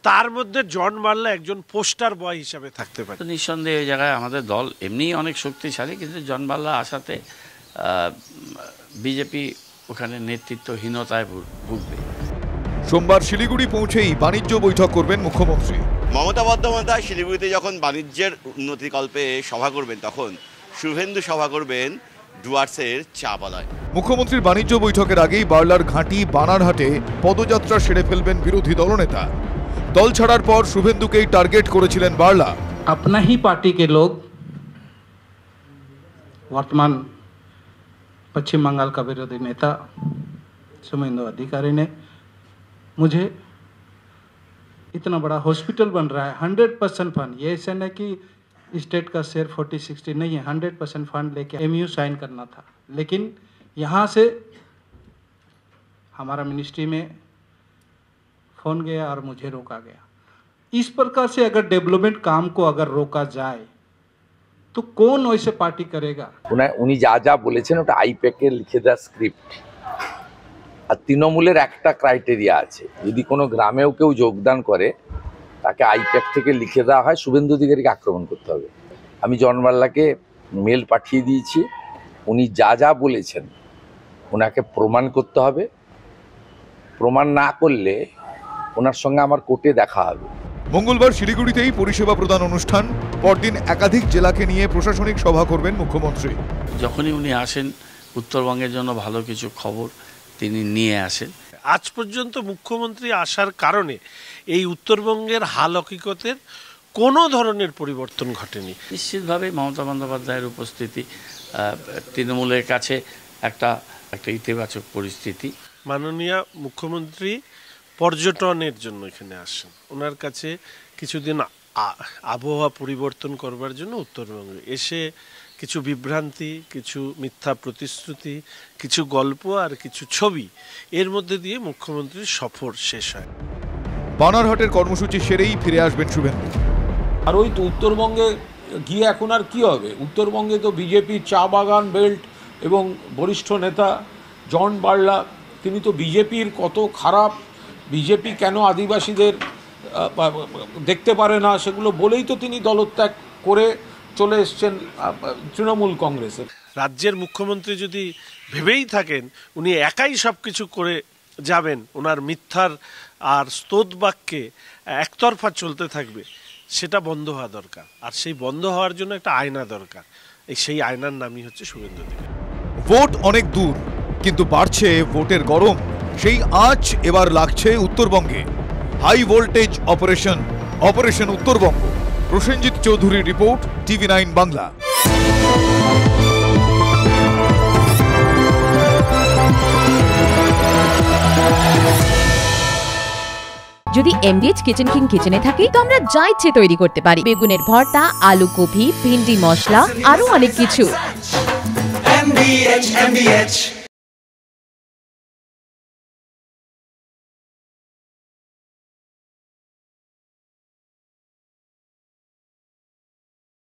তার মধ্যে জন বার্লা একজন পোস্টার বয় হিসাবে থাকতে পারে। নিঃসন্দেহে এই জায়গায় আমাদের দল এমনিই অনেক শক্তিশালী, কিন্তু জন বার্লা আসাতে বিজেপি ওখানে নেতৃত্বহীনতায় ভুগবে। সোমবার শিলিগুড়ি পৌঁছেই বাণিজ্য বৈঠক করবেন মুখ্যমন্ত্রী মমতা বন্দ্যোপাধ্যায়। শিলিগুড়িতে যখন বাণিজ্যের উন্নতিকল্পে সভা করবেন, তখন শুভেন্দু সভা করবেন ডুয়ার্সের চা বালায়। মুখ্যমন্ত্রীর বাণিজ্য বৈঠকের আগেই বার্লার ঘাঁটি বানারহাটে পদযাত্রা সেরে ফেলবেন বিরোধী দলনেতা। দল ছাড়ার পর শুভেন্দুকেই টার্গেট করেছিলেন বার্লা। अपना ही पार्टी के लोग वर्तमान पश्चिम बंगाल का विरोधी नेता शुभेंदु अधिकारी ने मुझे इतना बड़ा हॉस्पिटल बन रहा है, 100% फंड, ये ऐसा नहीं कि स्टेट का शेयर 40-60 नहीं है, 100% फंड लेके MOU साइन करना था। लेकिन यहाँ से हमारा मिनिस्ट्री में फोन गया और मुझे रोका गया। इस प्रकार से अगर डेवलपमेंट काम को अगर रोका जाए तो कौन वैसे पार्टी करेगा? उन्हीं जा जा বলেছেন ওটা আইপ্যাকে লিখে দেওয়া স্ক্রিপ্ট। আর তৃণমূলের একটা ক্রাইটেরিয়া আছে, যদি কোনো গ্রামেও কেউ যোগদান করে তাকে আইপ্যাক থেকে লিখে দেওয়া হয় শুভেন্দু অধিকারীকে আক্রমণ করতে হবে। আমি জন বার্লাকে মেল পাঠিয়ে দিয়েছি, উনি যা যা বলেছেন ওনাকে প্রমাণ করতে হবে। প্রমাণ না করলে ওনার সঙ্গে আমার কোর্টে দেখা হবে। মঙ্গলবার শিলিগুড়িতেই পরিষেবা প্রদান অনুষ্ঠান। পরদিন একাধিক জেলাকে নিয়ে প্রশাসনিক সভা করবেন মুখ্যমন্ত্রী। যখনই উনি আসেন উত্তরবঙ্গের জন্য ভালো কিছু খবর তিনি নিয়ে আসেন। আজ পর্যন্ত মুখ্যমন্ত্রী আসার কারণে এই উত্তরবঙ্গের হাল হকিকতের কোনো ধরনের পরিবর্তন ঘটেনি। নিশ্চিতভাবে মমতা বন্দ্যোপাধ্যায়ের উপস্থিতি তৃণমূলের কাছে একটা ইতিবাচক পরিস্থিতি। মাননীয় মুখ্যমন্ত্রী পর্যটনের জন্য এখানে আসেন, ওনার কাছে কিছুদিন আবহাওয়া পরিবর্তন করবার জন্য উত্তরবঙ্গে এসে কিছু বিভ্রান্তি, কিছু মিথ্যা প্রতিশ্রুতি, কিছু গল্প আর কিছু ছবি, এর মধ্যে দিয়ে মুখ্যমন্ত্রীর সফর শেষ হয়। বানারহাটের কর্মসূচি সেরেই ফিরে আসবেন শুভেন্দু। আর ওই তো উত্তরবঙ্গে গিয়ে এখন আর কি হবে? উত্তরবঙ্গে তো বিজেপির চা বাগান বেল্ট এবং বরিষ্ঠ নেতা জন বার্লা, তিনি তো বিজেপির কত খারাপ, বিজেপি কেন আদিবাসীদের দেখতে পারে না সেগুলো বলেই তো তিনি দলত্যাগ করে চলে এসছেন তৃণমূল কংগ্রেসে। রাজ্যের মুখ্যমন্ত্রী যদি ভেবেই থাকেন উনি একাই সব কিছু করে যাবেন, ওনার মিথ্যার আর স্তোত বাক্যে একতরফা চলতে থাকবে, সেটা বন্ধ হওয়া দরকার। আর সেই বন্ধ হওয়ার জন্য একটা আয়না দরকার। সেই আয়নার নামই হচ্ছে শুভেন্দু অধিকারী। ভোট অনেক দূর, কিন্তু বাড়ছে ভোটের গরম। সেই আঁচ এবার লাগছে উত্তরবঙ্গে। High voltage operation Uttarbanga. Prosenjit চৌধুরীর রিপোর্ট, TV9 বাংলা। যদি এমডিএইচ কিচেন কিং কিচেনে থাকে তো আমরা যা ইচ্ছে তৈরি করতে পারি, বেগুনের ভর্তা, আলু কপি, ভিন্ডি মশলা, আরো অনেক কিছু। MBH